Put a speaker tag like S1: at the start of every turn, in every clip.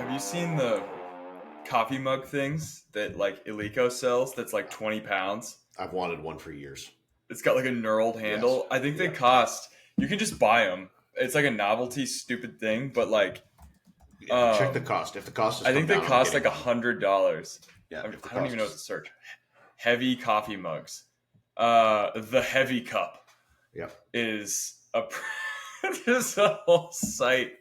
S1: Have you seen the coffee mug things that like Eleco sells that's like 20 pounds?
S2: I've wanted one for years.
S1: It's got like a knurled
S2: Yes.
S1: handle. I think they
S2: Yeah.
S1: cost, you can just buy them. It's like a novelty stupid thing, but like,
S2: Yeah, check the cost. If the cost has
S1: I
S2: come
S1: think they
S2: down, I'm
S1: cost
S2: getting
S1: like
S2: one.
S1: $100.
S2: Yeah,
S1: I
S2: if the
S1: don't
S2: cost
S1: even know what
S2: is.
S1: to search. Heavy coffee mugs. The heavy cup
S2: Yeah.
S1: is a there's a whole site.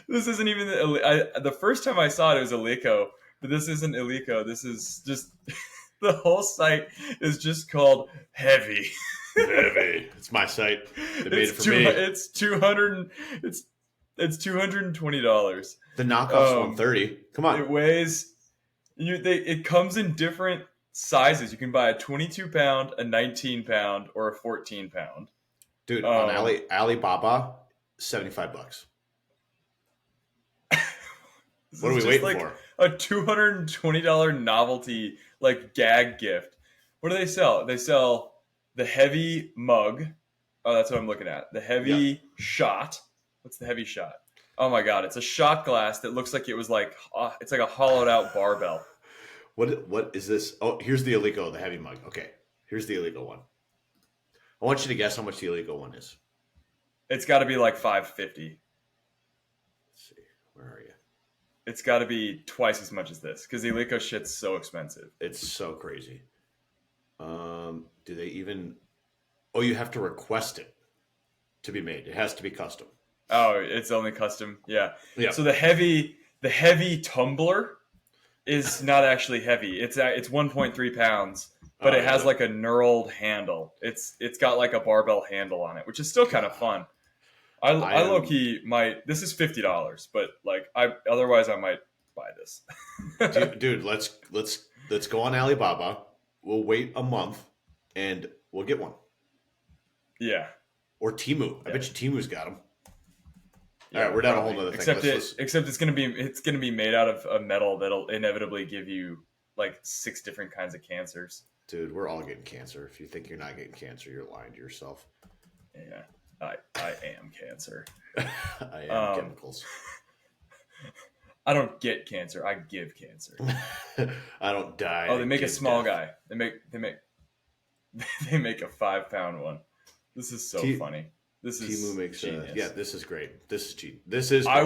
S1: This isn't even the first time I saw it was Eleco, but this isn't Eleco. This is just the whole site is just called Heavy.
S2: Heavy. It's my site. They made it for me.
S1: It's 200. It's $220.
S2: The knockoff's 130. Come on.
S1: It weighs. It comes in different sizes. You can buy a 22 pound, a 19 pound, or a 14 pound.
S2: Dude, on Alibaba, $75. What are we waiting
S1: like
S2: for?
S1: A $220 novelty like gag gift. What do they sell? They sell the heavy mug. Oh, that's what I'm looking at. The heavy shot. What's the heavy shot? Oh my god, it's a shot glass that looks like it was like it's like a hollowed out barbell.
S2: What is this? Oh, here's the illegal, the heavy mug. Okay, here's the illegal one. I want you to guess how much the illegal one is.
S1: It's got to be like $550.
S2: Let's see. Where are you?
S1: It's got to be twice as much as this because the Eleco shit's so expensive.
S2: It's so crazy. Do they even? Oh, you have to request it to be made. It has to be custom.
S1: Oh, it's only custom. Yeah.
S2: Yeah.
S1: So the heavy tumbler is not actually heavy. It's 1.3 pounds, but it has like a knurled handle. It's got like a barbell handle on it, which is still kind of fun. I low key might. This is $50, but like otherwise I might buy this.
S2: dude, let's go on Alibaba. We'll wait a month and we'll get one.
S1: Yeah.
S2: Or Temu. I bet you Temu's got them.
S1: Yeah,
S2: all right, we're down a whole other thing.
S1: Except it's gonna be made out of a metal that'll inevitably give you like 6 different kinds of cancers.
S2: Dude, we're all getting cancer. If you think you're not getting cancer, you're lying to yourself.
S1: Yeah, I am cancer.
S2: I am chemicals.
S1: I don't get cancer. I give cancer.
S2: I don't die.
S1: Oh, they make a small guy. They make they make a 5-pound one. This is so funny. This is
S2: Temu makes
S1: genius.
S2: Yeah, this is great. This is cheap. This is.
S1: I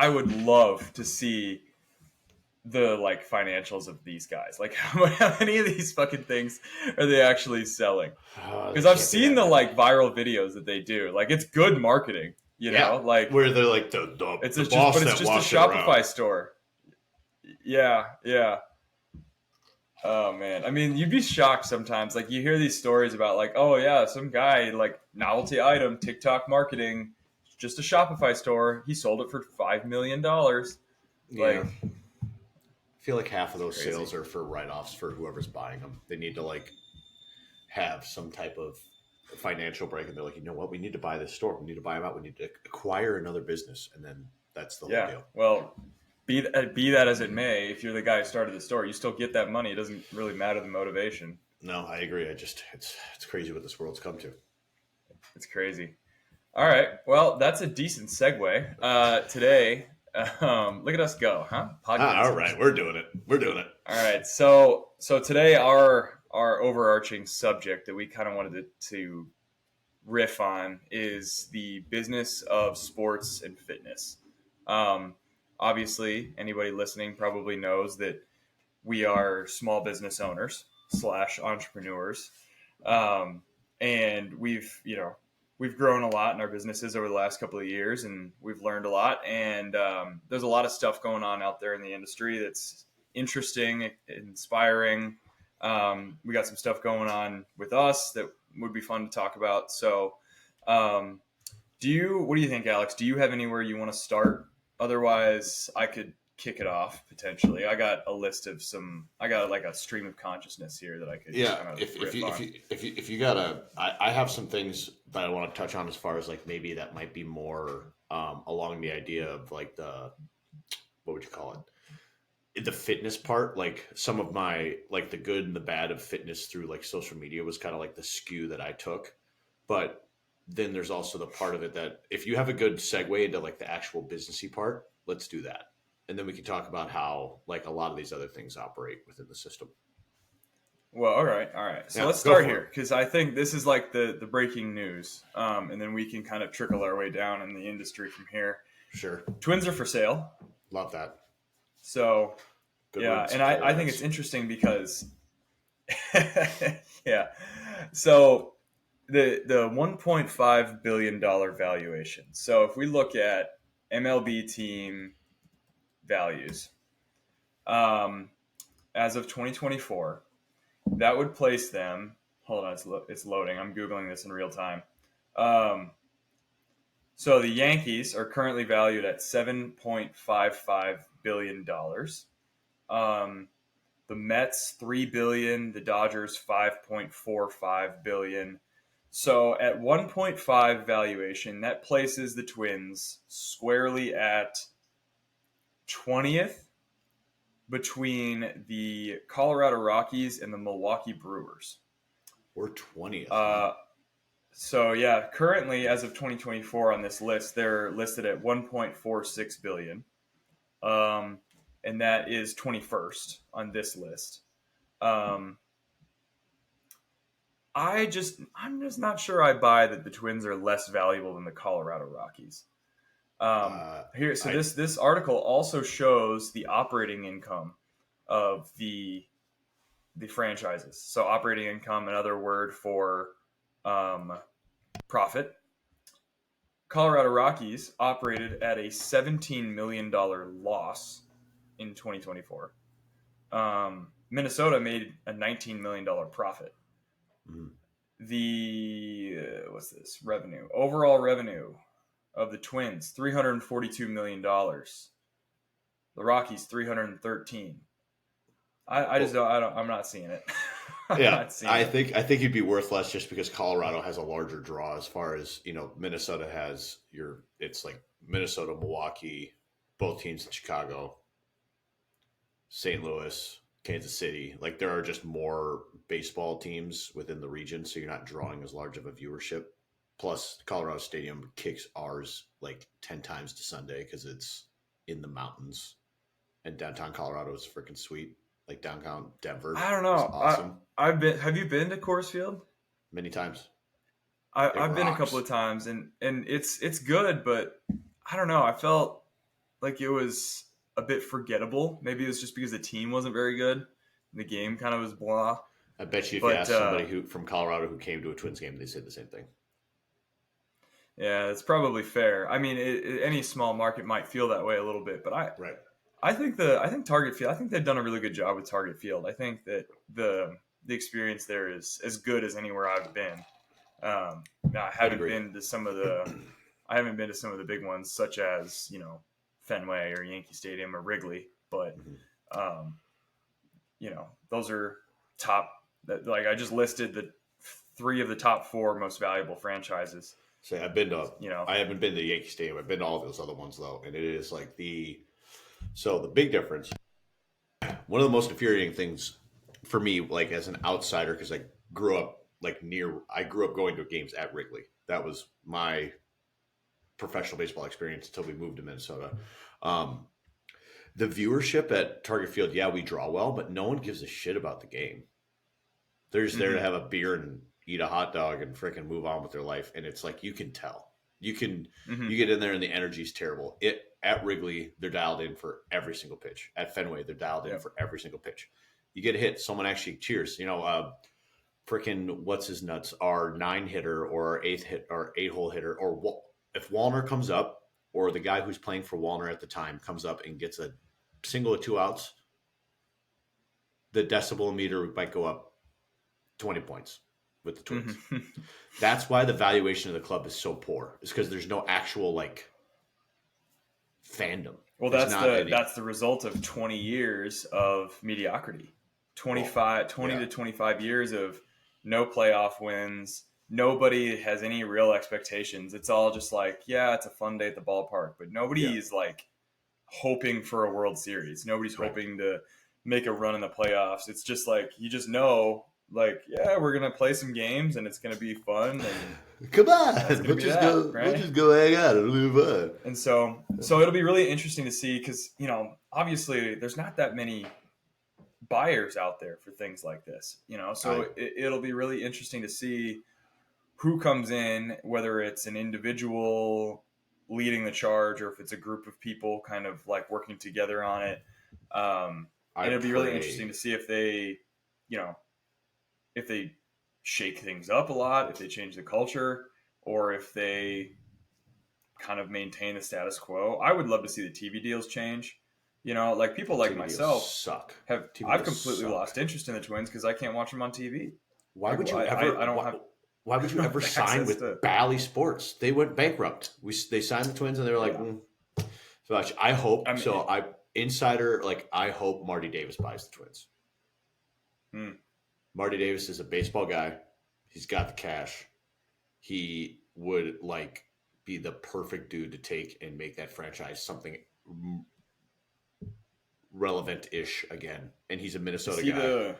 S1: would love to see the like financials of these guys. Like how many of these fucking things are they actually selling? Because I've seen the like viral videos that they do. Like it's good marketing, you know, like
S2: where they're like the
S1: it's
S2: the
S1: just,
S2: boss
S1: but it's just a Shopify store. Yeah. Oh man, I mean, you'd be shocked sometimes. Like you hear these stories about like, oh yeah, some guy like novelty item, TikTok marketing, just a Shopify store. He sold it for $5 million. Like,
S2: I feel like half of those sales are for write-offs for whoever's buying them. They need to like have some type of financial break, and they're like, you know what, we need to buy this store. We need to buy them out. We need to acquire another business, and then that's the whole deal.
S1: Well. Be that as it may, if you're the guy who started the store, you still get that money. It doesn't really matter the motivation.
S2: No, I agree. It's crazy what this world's come to.
S1: It's crazy. All right. Well, that's a decent segue. Today, look at us go, huh?
S2: All right, we're doing it.
S1: All right. So today our overarching subject that we kind of wanted to riff on is the business of sports and fitness. Obviously, anybody listening probably knows that we are small business owners / entrepreneurs, and we've grown a lot in our businesses over the last couple of years, and we've learned a lot. And there's a lot of stuff going on out there in the industry that's interesting, inspiring. We got some stuff going on with us that would be fun to talk about. So, what do you think, Alex? Do you have anywhere you want to start? Otherwise, I could kick it off potentially. I got a list of I got like a stream of consciousness here that I could.
S2: Yeah,
S1: kind of
S2: if you gotta, I have some things that I want to touch on as far as like maybe that might be more along the idea of like what would you call it? The fitness part, like some of my like the good and the bad of fitness through like social media was kind of like the skew that I took, but then there's also the part of it that if you have a good segue into like the actual businessy part, let's do that. And then we can talk about how like a lot of these other things operate within the system.
S1: Well, all right. So
S2: Yeah,
S1: let's
S2: go
S1: start
S2: for
S1: here
S2: it.
S1: because I think this is like the breaking news, and then we can kind of trickle our way down in the industry from here.
S2: Sure.
S1: Twins are for sale.
S2: Love that.
S1: So
S2: Good
S1: yeah,
S2: riddance
S1: and
S2: to
S1: I think
S2: paradise.
S1: it's interesting because yeah, so the 1.5 billion dollar valuation. So if we look at MLB team values, um, as of 2024, that would place them. Hold on, it's loading. I'm googling this in real time. Um, so the Yankees are currently valued at $7.55 billion. Um, the Mets $3 billion. The Dodgers $5.45 billion. So at 1.5 valuation, that places the Twins squarely at 20th between the Colorado Rockies and the Milwaukee Brewers.
S2: We're 20th, huh?
S1: Uh, so yeah, currently as of 2024 on this list, they're listed at 1.46 billion, and that is 21st on this list. Um, I'm just not sure I buy that the Twins are less valuable than the Colorado Rockies. Here, so
S2: I
S1: this article also shows the operating income of the franchises. So operating income, another word for um, profit. Colorado Rockies operated at a $17 million loss in 2024. Minnesota made a $19 million profit.
S2: mm,
S1: The what's this revenue? Overall revenue of the Twins $342 million. The Rockies 313. I just
S2: well,
S1: don't. I'm not seeing it. I'm
S2: yeah,
S1: not seeing it.
S2: I think you'd be worth less just because Colorado has a larger draw as far as Minnesota has it's like Minnesota, Milwaukee, both teams in Chicago, St. Louis, Kansas City. Like there are just more baseball teams within the region, so you're not drawing as large of a viewership. Plus, Colorado Stadium kicks ours like 10 times to Sunday because it's in the mountains, and downtown Colorado is freaking sweet. Like downtown Denver
S1: I don't
S2: is
S1: know.
S2: awesome.
S1: I've been. Have you been to Coors Field?
S2: Many times. It
S1: I've been a couple
S2: rocks.
S1: of times, and it's good, but I don't know. I felt like it was a bit forgettable. Maybe it was just because the team wasn't very good. And the game kind of was blah.
S2: I bet you if you
S1: But
S2: ask somebody who from Colorado who came to a Twins game, they say the same thing.
S1: yeah, it's probably fair. I mean, any small market might feel that way a little bit, but
S2: Right.
S1: I think Target Field. I think they've done a really good job with Target Field. I think that the experience there is as good as anywhere I've been. Now
S2: I'd agree.
S1: I haven't been to some of the big ones, such as Fenway or Yankee Stadium or Wrigley, but
S2: Mhm.
S1: um, those are top. Like I just listed the three of the top four most valuable franchises.
S2: Say I've been to.
S1: You know,
S2: I haven't been to Yankee Stadium. I've been to all those other ones though, and it is like the big difference. One of the most infuriating things for me, like as an outsider, because I grew up I grew up going to games at Wrigley. That was my professional baseball experience until we moved to Minnesota. Um, the viewership at Target Field, yeah, we draw well, but no one gives a shit about the game. They're just there to
S1: mm-hmm,
S2: have a beer and eat a hot dog and freaking move on with their life. And it's like you can tell.
S1: mm-hmm,
S2: You get in there and the energy's terrible. It at Wrigley, they're dialed in for every single pitch. At Fenway, they're dialed in
S1: yep,
S2: for every single pitch. You get a hit, someone actually cheers. Freaking what's his nuts? Our 9 hitter or our our 8 hole hitter, or if Wallner comes up, or the guy who's playing for Wallner at the time comes up and gets a single or 2 outs, the decibel meter might go up 20 points with the Twins.
S1: mm-hmm.
S2: That's why the valuation of the club is so poor. Is because there's no actual like fandom.
S1: Well,
S2: There's not any.
S1: that's the result of 20 years of mediocrity.
S2: Well,
S1: 20
S2: yeah,
S1: to 25 years of no playoff wins. Nobody has any real expectations. It's all just like, yeah, it's a fun day at the ballpark, but
S2: yeah,
S1: nobody is like hoping for a World Series. Nobody's
S2: right.
S1: hoping to make a run in the playoffs. It's just like you just know like, yeah, we're gonna play some games and it's gonna be fun and
S2: Come
S1: that's
S2: on,
S1: gonna be that,
S2: we'll
S1: right?
S2: just go hang out. It'll be fun.
S1: And so it'll be really interesting to see because obviously there's not that many buyers out there for things like this, so
S2: I
S1: it'll be really interesting to see who comes in, whether it's an individual leading the charge or if it's a group of people kind of like working together on it.
S2: I
S1: And it'll be really interesting
S2: pray.
S1: to see you know, if they shake things up a lot, if they change the culture, or if they kind of maintain the status quo. I would love to see the TV deals change. Like people like
S2: TV deals
S1: myself
S2: suck. TV
S1: I've
S2: deals
S1: completely
S2: suck.
S1: lost interest in the Twins because I can't watch them on TV.
S2: Why
S1: Like
S2: would you
S1: I
S2: ever?
S1: don't have
S2: Why would you ever sign
S1: access
S2: with
S1: to.
S2: Bally Sports? They went bankrupt. They signed the Twins, and they were like,
S1: Yeah,
S2: So actually, I
S1: I
S2: hope
S1: mean,
S2: so. I insider like I hope Marty Davis buys the Twins.
S1: hmm.
S2: Marty Davis is a baseball guy. He's got the cash. He would like be the perfect dude to take and make that franchise something relevant-ish again. And he's a
S1: Is
S2: Minnesota
S1: he
S2: guy.
S1: the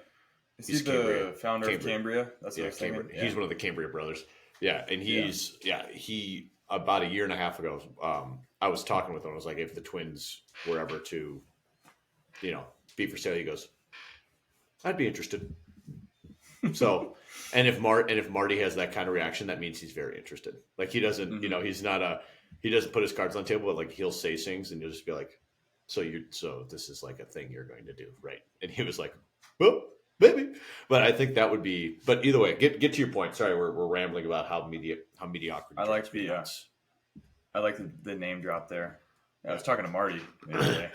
S1: is he
S2: He's Cambria.
S1: the founder of
S2: Cambria.
S1: Cambria? That's what I
S2: Yeah,
S1: was thinking.
S2: Cambria.
S1: Yeah,
S2: He's one of the Cambria brothers. Yeah, and
S1: yeah.
S2: he about a year and a half ago, I was talking with him. I was like, if the Twins were ever to, be for sale, he goes, I'd be interested. So, and if Marty has that kind of reaction, that means he's very interested. Like he doesn't,
S1: Hmm.
S2: he doesn't put his cards on the table, but like he'll say things and you'll just be like, so this is like a thing you're going to do, right? And he was like, well, maybe. But I think that would be. But either way, get to your point. Sorry, we're rambling about how mediocrity
S1: I
S2: drives
S1: like
S2: me
S1: the
S2: nuts.
S1: I like the name drop there. Yeah, I was talking to Marty the other day.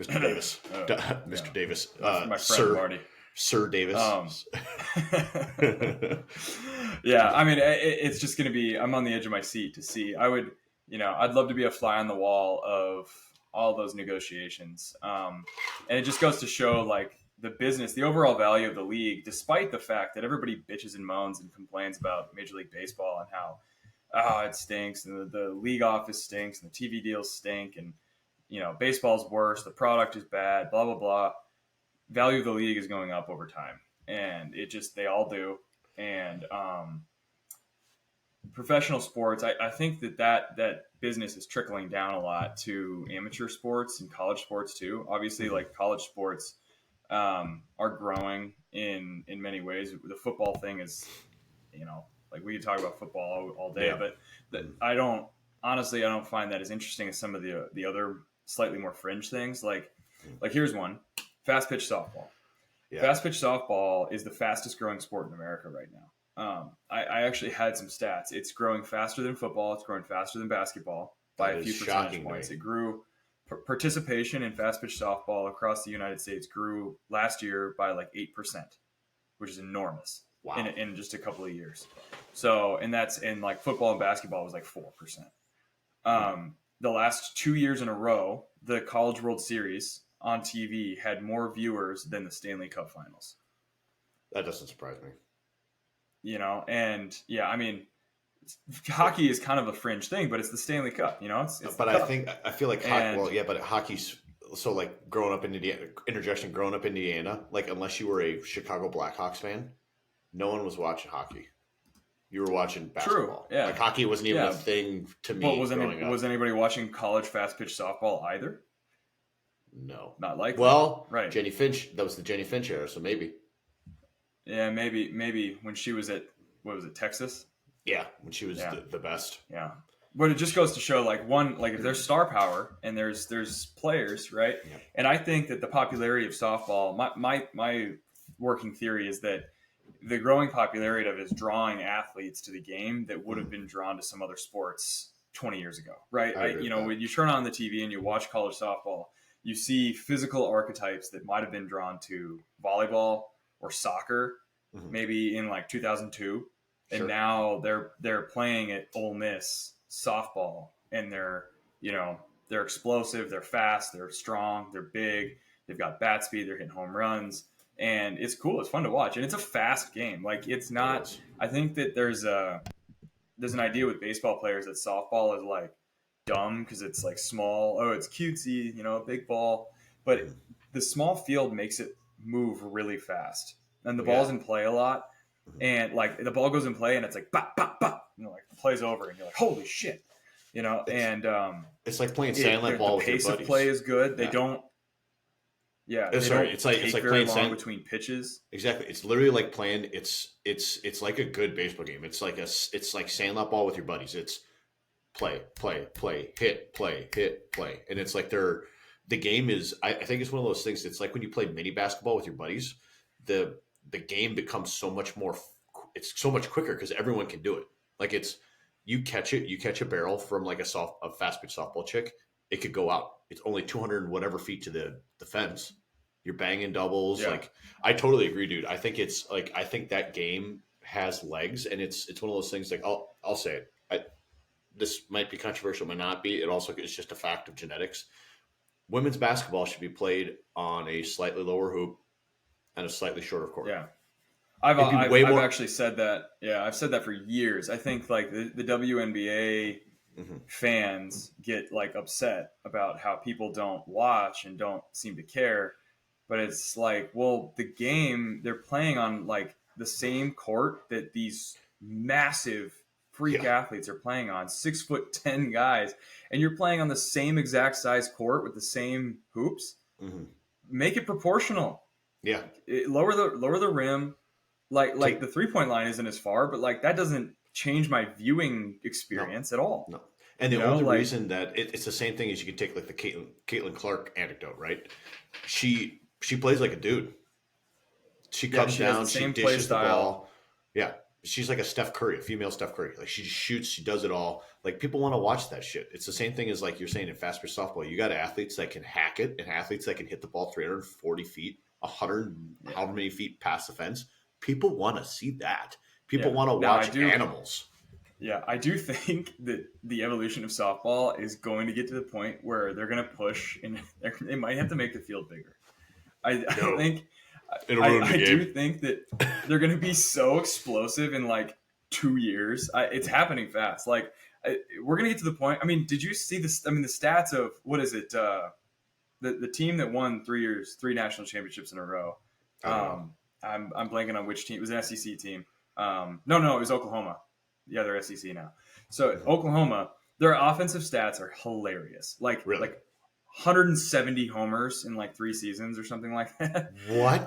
S2: Mr. Davis,
S1: Yeah,
S2: Mr. Davis,
S1: my friend
S2: Sir
S1: Marty.
S2: Sir Davis.
S1: Um, yeah, I mean, it's just going to be. I'm on the edge of my seat to see. I'd love to be a fly on the wall of all those negotiations. And it just goes to show, like, the overall value of the league, despite the fact that everybody bitches and moans and complains about Major League Baseball and how, it stinks, and the league office stinks, and the TV deals stink, and baseball's worse, the product is bad, blah blah blah. Value of the league is going up over time, and they all do. And professional sports, I think that business is trickling down a lot to amateur sports and college sports too. Obviously, like college sports are growing in many ways. The football thing is, like we could talk about football all day,
S2: Yeah.
S1: but I don't honestly I don't find that as interesting as some of the other slightly more fringe things. Like here's one: fast pitch softball.
S2: Yeah.
S1: Fast pitch softball is the fastest growing sport in America right now. I actually had some stats. It's growing faster than football. It's growing faster than basketball by
S2: That
S1: a
S2: is
S1: few percentage
S2: shocking
S1: points.
S2: me.
S1: It grew. Participation in fast pitch softball across the United States grew last year by like 8%, which is enormous
S2: Wow.
S1: in just a couple of years. So, and that's in like football and basketball was like 4%. The last 2 years in a row, the College World Series on TV had more viewers than the Stanley Cup Finals.
S2: That doesn't surprise me.
S1: And yeah, I mean, hockey is kind of a fringe thing, but it's the Stanley Cup. It's
S2: But
S1: the cup.
S2: I feel like
S1: And
S2: well, yeah, but hockey's so like growing up in Indiana. Interjection, growing up in Indiana, like unless you were a Chicago Blackhawks fan, no one was watching hockey. You were watching basketball.
S1: true, yeah,
S2: Like hockey wasn't even
S1: yeah.
S2: a thing to
S1: Well,
S2: me growing up.
S1: was anybody watching college fast pitch softball either?
S2: No.
S1: Not likely,
S2: Well,
S1: right?
S2: Jenny Finch. That was the Jenny Finch era, so maybe.
S1: Yeah, maybe when she was at what was it, Texas?
S2: Yeah, when she was
S1: Yeah.
S2: the best.
S1: Yeah. But it just goes to show, like, if there's star power and there's players, right?
S2: Yeah.
S1: And I think that the popularity of softball, my working theory is that the growing popularity of it is drawing athletes to the game that would have been drawn to some other sports 20 years ago, right?
S2: I agree with that.
S1: When you turn on the TV and you watch college softball, you see physical archetypes that might have been drawn to volleyball or soccer,
S2: Mhm.
S1: maybe in like 2002. And
S2: Sure.
S1: now they're playing at Ole Miss softball, and they're explosive, they're fast, they're strong, they're big, they've got bat speed, they're hitting home runs, and it's cool. It's fun to watch, and it's a fast game. Like it's not.
S2: is.
S1: I think that there's an idea with baseball players that softball is like dumb because it's like small. Oh, it's cutesy, a big ball, but the small field makes it move really fast. and the
S2: Oh,
S1: ball's
S2: yeah.
S1: in play a lot,
S2: Mhm.
S1: and like the ball goes in play and it's like bop bop bop, like the play's over and you're like holy shit,
S2: It's
S1: and
S2: it's like playing
S1: the
S2: silent ball with your
S1: pace of play
S2: buddies.
S1: is good.
S2: Yeah.
S1: They
S2: Sorry,
S1: don't
S2: it's
S1: take
S2: like
S1: very
S2: playing
S1: long
S2: silent.
S1: between pitches.
S2: Exactly. It's literally like playing. It's like a good baseball game. It's like sandlot ball with your buddies. It's play, play, play, hit, play, and it's like the game is. I think it's one of those things. It's like when you play mini basketball with your buddies. The the game becomes so much more. It's so much quicker because everyone can do it. Like it's you catch a barrel from like a fast pitch softball chick. It could go out. It's only 200 and whatever feet to the fence. You're banging doubles.
S1: Yeah,
S2: Like I totally agree, dude. I think it's like I think that game has legs, and it's one of those things. Like I'll say it. This might be controversial, might not be. It also is just a fact of genetics. Women's basketball should be played on a slightly lower hoop and a slightly shorter court.
S1: yeah. I've
S2: It'd be
S1: I've
S2: way
S1: I've
S2: more.
S1: actually said that. Yeah, I've said that for years. I think like the WNBA
S2: Mhm.
S1: fans get like upset about how people don't watch and don't seem to care, but it's like, well, the game they're playing on like the same court that these massive freak
S2: Yeah.
S1: athletes are playing on, 6'10" guys, and you're playing on the same exact size court with the same hoops.
S2: Hmm.
S1: Make it proportional.
S2: Yeah.
S1: Lower the rim. Like the
S2: Take
S1: 3 point line isn't as far, but like that doesn't change my viewing
S2: no,
S1: experience at all.
S2: no. And the only
S1: Like
S2: reason that it's the same thing as you can take like the Caitlin Clark anecdote, right? She plays like a dude. She
S1: yeah,
S2: comes
S1: she has the
S2: down, she
S1: same play
S2: dishes the
S1: style.
S2: ball. Yeah. She's like a Steph Curry, a female Steph Curry. Like she just shoots, she does it all. Like people want to watch that shit. It's the same thing as like you're saying in fast pitch softball. You got athletes that can hack it and athletes that can hit the ball 340 feet, 100,
S1: Yeah,
S2: however many feet past the fence. People want to see that. People
S1: yeah.
S2: want to
S1: Now I
S2: watch
S1: do.
S2: animals.
S1: Yeah, I do think that the evolution of softball is going to get to the point where they're going to push and they might have to make the field bigger. I
S2: No,
S1: think
S2: it'll ruin the
S1: I do
S2: game.
S1: think that they're going to be so explosive in like 2 years. It's happening fast. Like we're going to get to the point. I mean, did you see this? I mean, the stats of what is it? The team that won 3 years, three national championships in a row.
S2: I don't know.
S1: I'm blanking on which team. It was an SEC team. No, it was Oklahoma. Yeah, they're SEC now. So
S2: Mhm.
S1: Oklahoma, their offensive stats are hilarious.
S2: Really?
S1: Like 170 homers in like 3 seasons or something like that.
S2: What?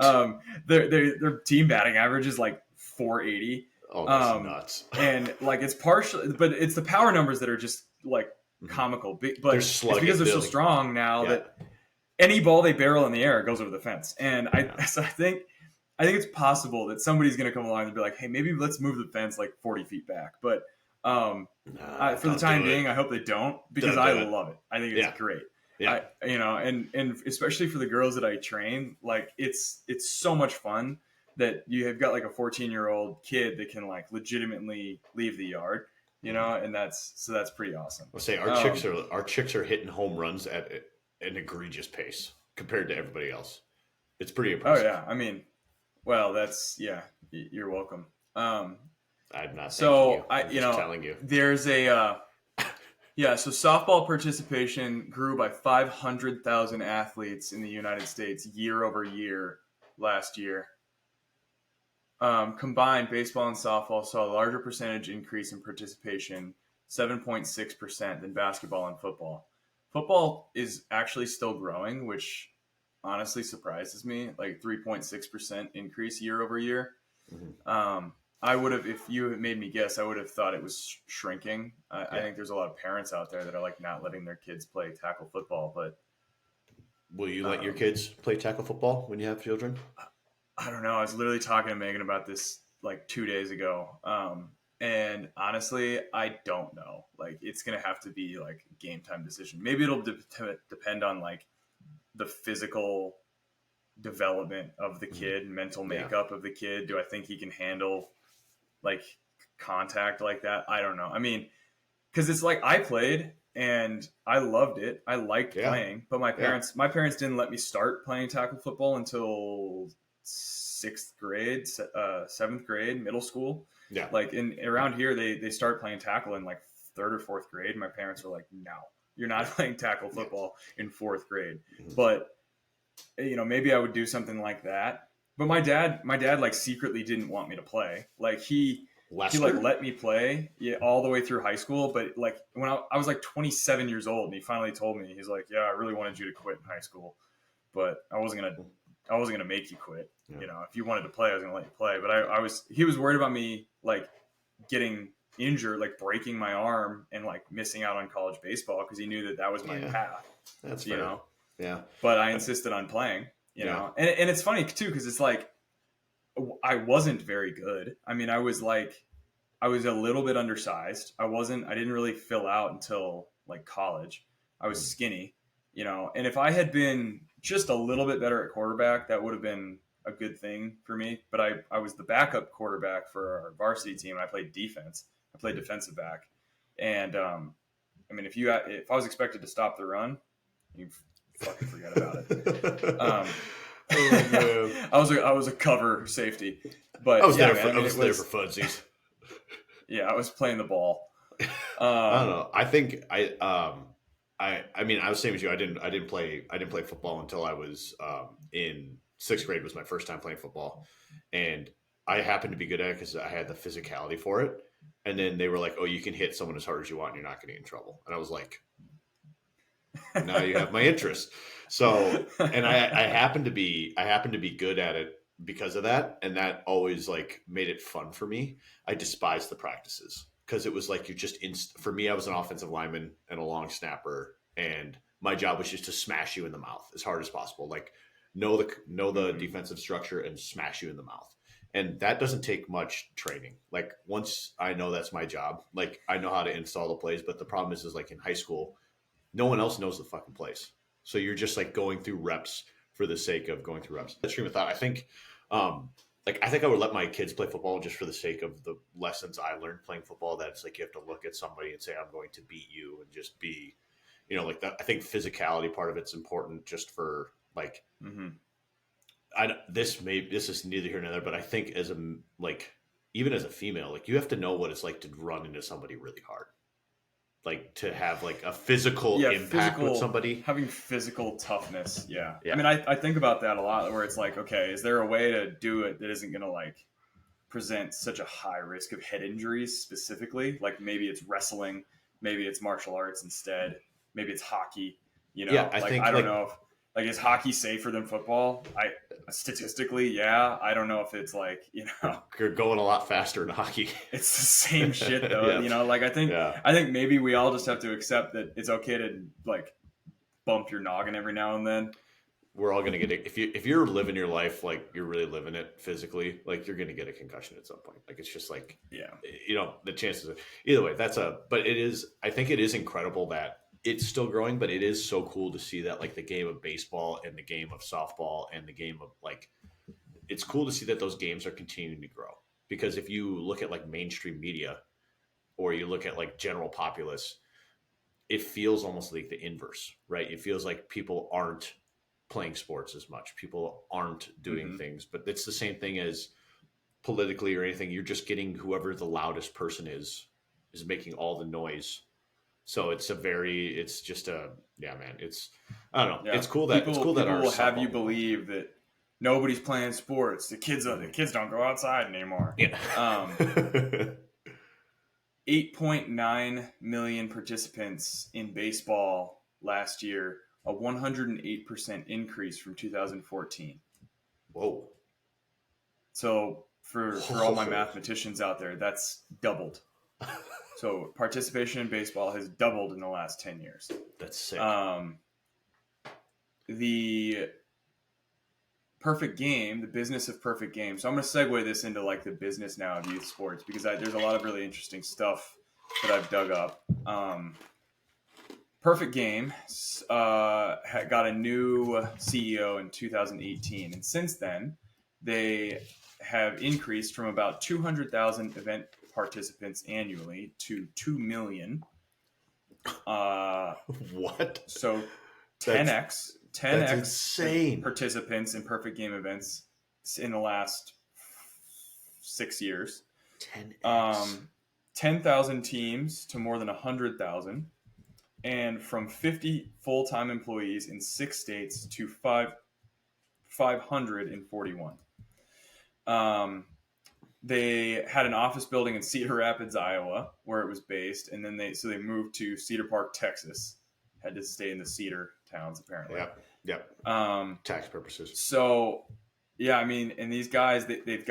S1: Their team batting average is like 480.
S2: Oh, that's
S1: Um,
S2: nuts.
S1: and like it's partially, but it's the power numbers that are just like
S2: Mhm.
S1: comical.
S2: They're
S1: But it's because they're so
S2: Billy.
S1: strong now
S2: Yeah.
S1: that any ball they barrel in the air goes over the fence. And
S2: Yeah.
S1: so I think it's possible that somebody's going to come along and be like, hey, maybe let's move the fence like 40 feet back. But
S2: Nah,
S1: for the
S2: don't
S1: time
S2: do
S1: being,
S2: it.
S1: I hope they don't because
S2: Don't
S1: I
S2: do it.
S1: love it. I think it's
S2: Yeah.
S1: great.
S2: Yeah.
S1: And especially for the girls that I train, like it's so much fun that you have got like a 14-year-old kid that can like legitimately leave the yard,
S2: Mhm.
S1: and that's pretty awesome.
S2: I'll say
S1: Um,
S2: our chicks are hitting home runs at an egregious pace compared to everybody else. It's pretty
S1: oh
S2: impressive.
S1: yeah, I mean, well, that's yeah, you're welcome. Um,
S2: I'm not thanking you.
S1: so I,
S2: I'm just telling you.
S1: there's a yeah, so softball participation grew by 500,000 athletes in the United States year over year last year. Combined, baseball and softball saw a larger percentage increase in participation, 7.6%, than basketball and football. Football is actually still growing, which honestly surprises me, like 3.6% increase year over year.
S2: Mhm.
S1: I would have, if you had made me guess, I would have thought it was shrinking. I
S2: Yeah.
S1: think there's a lot of parents out there that are like not letting their kids play tackle football, but
S2: Will you let your
S1: um,
S2: kids play tackle football when you have children?
S1: I don't know. I was literally talking to Megan about this like 2 days ago. And honestly, I don't know. Like, it's going to have to be like a game time decision. Maybe it'll depend on like the physical development of the
S2: Mhm.
S1: kid, mental
S2: Yeah.
S1: makeup of the kid. Do I think he can handle like contact like that? I don't know. I mean, because it's like I played and I loved it. I liked
S2: Yeah.
S1: playing, but
S2: Yeah.
S1: my parents didn't let me start playing tackle football until sixth grade, seventh grade, middle school.
S2: Yeah.
S1: Like in around here, they start playing tackle in like third or fourth grade. My parents were like, "No, you're not
S2: Yeah.
S1: playing tackle
S2: Yeah.
S1: football in fourth grade."
S2: Mhm.
S1: But maybe I would do something like that. but my dad like secretly didn't want me to play. Like he like
S2: Lester?
S1: let me play, yeah, all the way through high school. But like when I was like 27 years old, and he finally told me, he's like, "Yeah, I really wanted you to quit in high school, but I wasn't gonna make you quit.
S2: Yeah.
S1: You know, if you wanted to play, I was gonna let you play. But he was worried about me like getting injured, like breaking my arm and like missing out on college baseball because he knew that was my
S2: Yeah,
S1: path.
S2: that's
S1: You
S2: fair.
S1: know,
S2: Yeah.
S1: but I insisted on playing. You
S2: Yeah.
S1: know, and it's funny too because it's like I wasn't very good. I mean, I was a little bit undersized. I didn't really fill out until like college. I was
S2: Mm.
S1: skinny, you know, and if I had been just a little bit better at quarterback, that would have been a good thing for me. But I was the backup quarterback for our varsity team, and I played defense. I played defensive back. And, I mean, if I was expected to stop the run, you fucking forget about it.
S2: Oh man.
S1: I was a cover safety,
S2: I
S1: but
S2: was
S1: yeah,
S2: there
S1: man,
S2: for
S1: I mean, it
S2: there for
S1: was,
S2: funsies.
S1: yeah, I was playing the ball.
S2: I don't
S1: Um,
S2: know. I think I mean I was same as you. I didn't play football until I was in sixth grade was my first time playing football, and I happened to be good at it because I had the physicality for it. And then they were like, "Oh, you can hit someone as hard as you want, and you're not going to get in trouble." And I was like, "Now you have my interest." So, and I happened to be good at it because of that, and that always like made it fun for me. I despised the practices because it was like you just for me. I was an offensive lineman and a long snapper, and my job was just to smash you in the mouth as hard as possible. Like know the
S1: Mhm.
S2: defensive structure and smash you in the mouth. And that doesn't take much training. Like once I know that's my job, like I know how to install the plays. But the problem is like in high school, no one else knows the fucking place. So you're just like going through reps for the sake of going through reps. That stream of thought. Um, I think I would let my kids play football just for the sake of the lessons I learned playing football. That it's like you have to look at somebody and say, "I'm going to beat you," and just be, like that. I think physicality part of it's important just for like
S1: Mhm.
S2: this is neither here nor there, but I think as a like even as a female, like you have to know what it's like to run into somebody really hard, like to have like a physical
S1: Yeah,
S2: impact with somebody.
S1: having physical toughness. Yeah. I
S2: Yeah.
S1: mean, I think about that a lot where it's like, okay, is there a way to do it that isn't going to like present such a high risk of head injuries specifically? Like maybe it's wrestling, maybe it's martial arts instead, maybe it's hockey, you
S2: Yeah,
S1: know?
S2: I
S1: Like,
S2: think
S1: I don't
S2: like
S1: know if, like, is hockey safer than football? Statistically, yeah. I don't know if it's like,
S2: you're going a lot faster in hockey.
S1: it's the same shit though.
S2: Yeah.
S1: Like
S2: Yeah.
S1: I think maybe we all just have to accept that it's okay to like bump your noggin every now and then.
S2: We're all gonna get it. If you're living your life like you're really living it physically, like you're gonna get a concussion at some point. Like it's just like
S1: Yeah.
S2: the chances of either way, but it is I think it is incredible that it's still growing, but it is so cool to see that like the game of baseball and the game of softball and the game of like it's cool to see that those games are continuing to grow. Because if you look at like mainstream media or you look at like general populace, it feels almost like the inverse, right? It feels like people aren't playing sports as much. People aren't doing
S1: Mm-hmm.
S2: things, but it's the same thing as politically or anything. You're just getting whoever the loudest person is making all the noise. So it's just yeah, man. I don't know.
S1: Yeah.
S2: It's
S1: People
S2: cool that
S1: people
S2: our
S1: will have you
S2: softball.
S1: believe that nobody's playing sports. The kids don't go outside anymore.
S2: Yeah.
S1: 8.9 million participants in baseball last year, a 108% increase from 2014.
S2: Whoa.
S1: So for all my
S2: Whoa.
S1: mathematicians out there, that's doubled. So participation in baseball has doubled in the last 10 years.
S2: That's sick.
S1: The perfect game, the business of perfect game. So I'm going to segue this into like the business now of youth sports because there's a lot of really interesting stuff that I've dug up. Perfect Game got a new CEO in 2018, and since then they have increased from about 200,000 event participants annually to 2 million.
S2: What?
S1: So
S2: That's
S1: 10x
S2: insane.
S1: participants in Perfect Game events in the last 6 years.
S2: 10x.
S1: 10,000 teams to more than 100,000. And from 50 full-time employees in 6 states to 541. Um, they had an office building in Cedar Rapids, Iowa, where it was based, and then they moved to Cedar Park, Texas. Had to stay in the Cedar towns apparently.
S2: Yep. Yep. Tax purposes.
S1: So yeah, I mean, and these guys they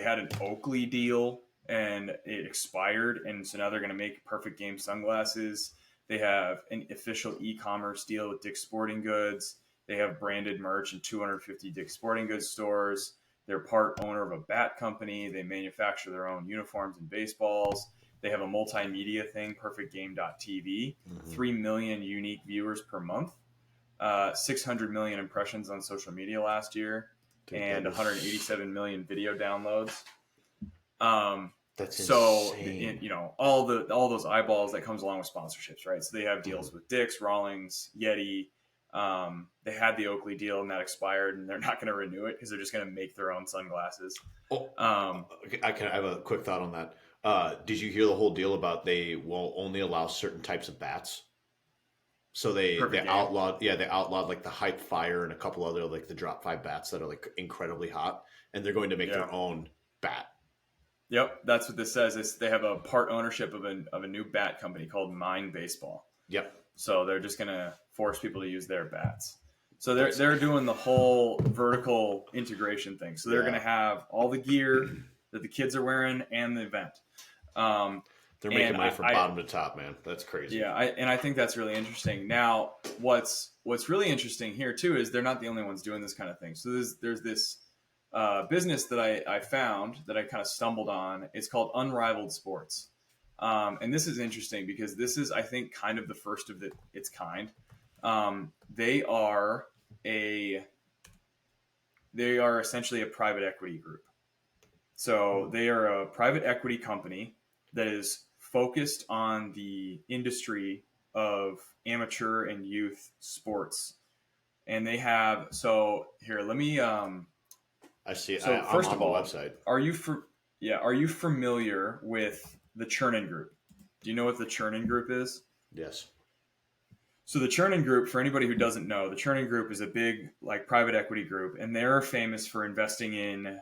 S1: had an Oakley deal and it expired, and so now they're going to make Perfect Game sunglasses. They have an official e-commerce deal with Dick's Sporting Goods. They have branded merch in 250 Dick's Sporting Goods stores. They're part owner of a bat company. They manufacture their own uniforms and baseballs. They have a multimedia thing, perfectgame.tv, 3 million unique viewers per month, 600 million impressions on social media last year, and 187 million video downloads.
S2: That's
S1: so
S2: insane.
S1: all those eyeballs that comes along with sponsorships, right? So they have deals with Dick's, Rawlings, Yeti. They had the Oakley deal and that expired, and they're not going to renew it because they're just going to make their own sunglasses.
S2: I have a quick thought on that. Did you hear the whole deal about they will only allow certain types of bats? So they outlawed like the Hype Fire and a couple other like the Drop 5 bats that are like incredibly hot, and they're going to make their own bat.
S1: Yep, that's what this says. They have a part ownership of a new bat company called Mind Baseball.
S2: Yep.
S1: So they're just going to force people to use their bats. So they're doing the whole vertical integration thing. So they're going to have all the gear that the kids are wearing and the event.
S2: They're making money from bottom to top, man. That's crazy.
S1: Yeah, I think that's really interesting. Now, what's really interesting here too is they're not the only ones doing this kind of thing. So there's this business that I found that I kind of stumbled on. It's called Unrivaled Sports. And this is interesting because this is, I think, kind of the first of its kind. They are essentially a private equity group. So they are a private equity company that is focused on the industry of amateur and youth sports. And they have, so here, let me,
S2: I see.
S1: So first of all,
S2: website.
S1: Are you familiar with the Chernin Group? Do you know what the Chernin Group is?
S2: Yes.
S1: So the Chernin Group, for anybody who doesn't know, the Chernin Group is a big private equity group, and they're famous for investing in,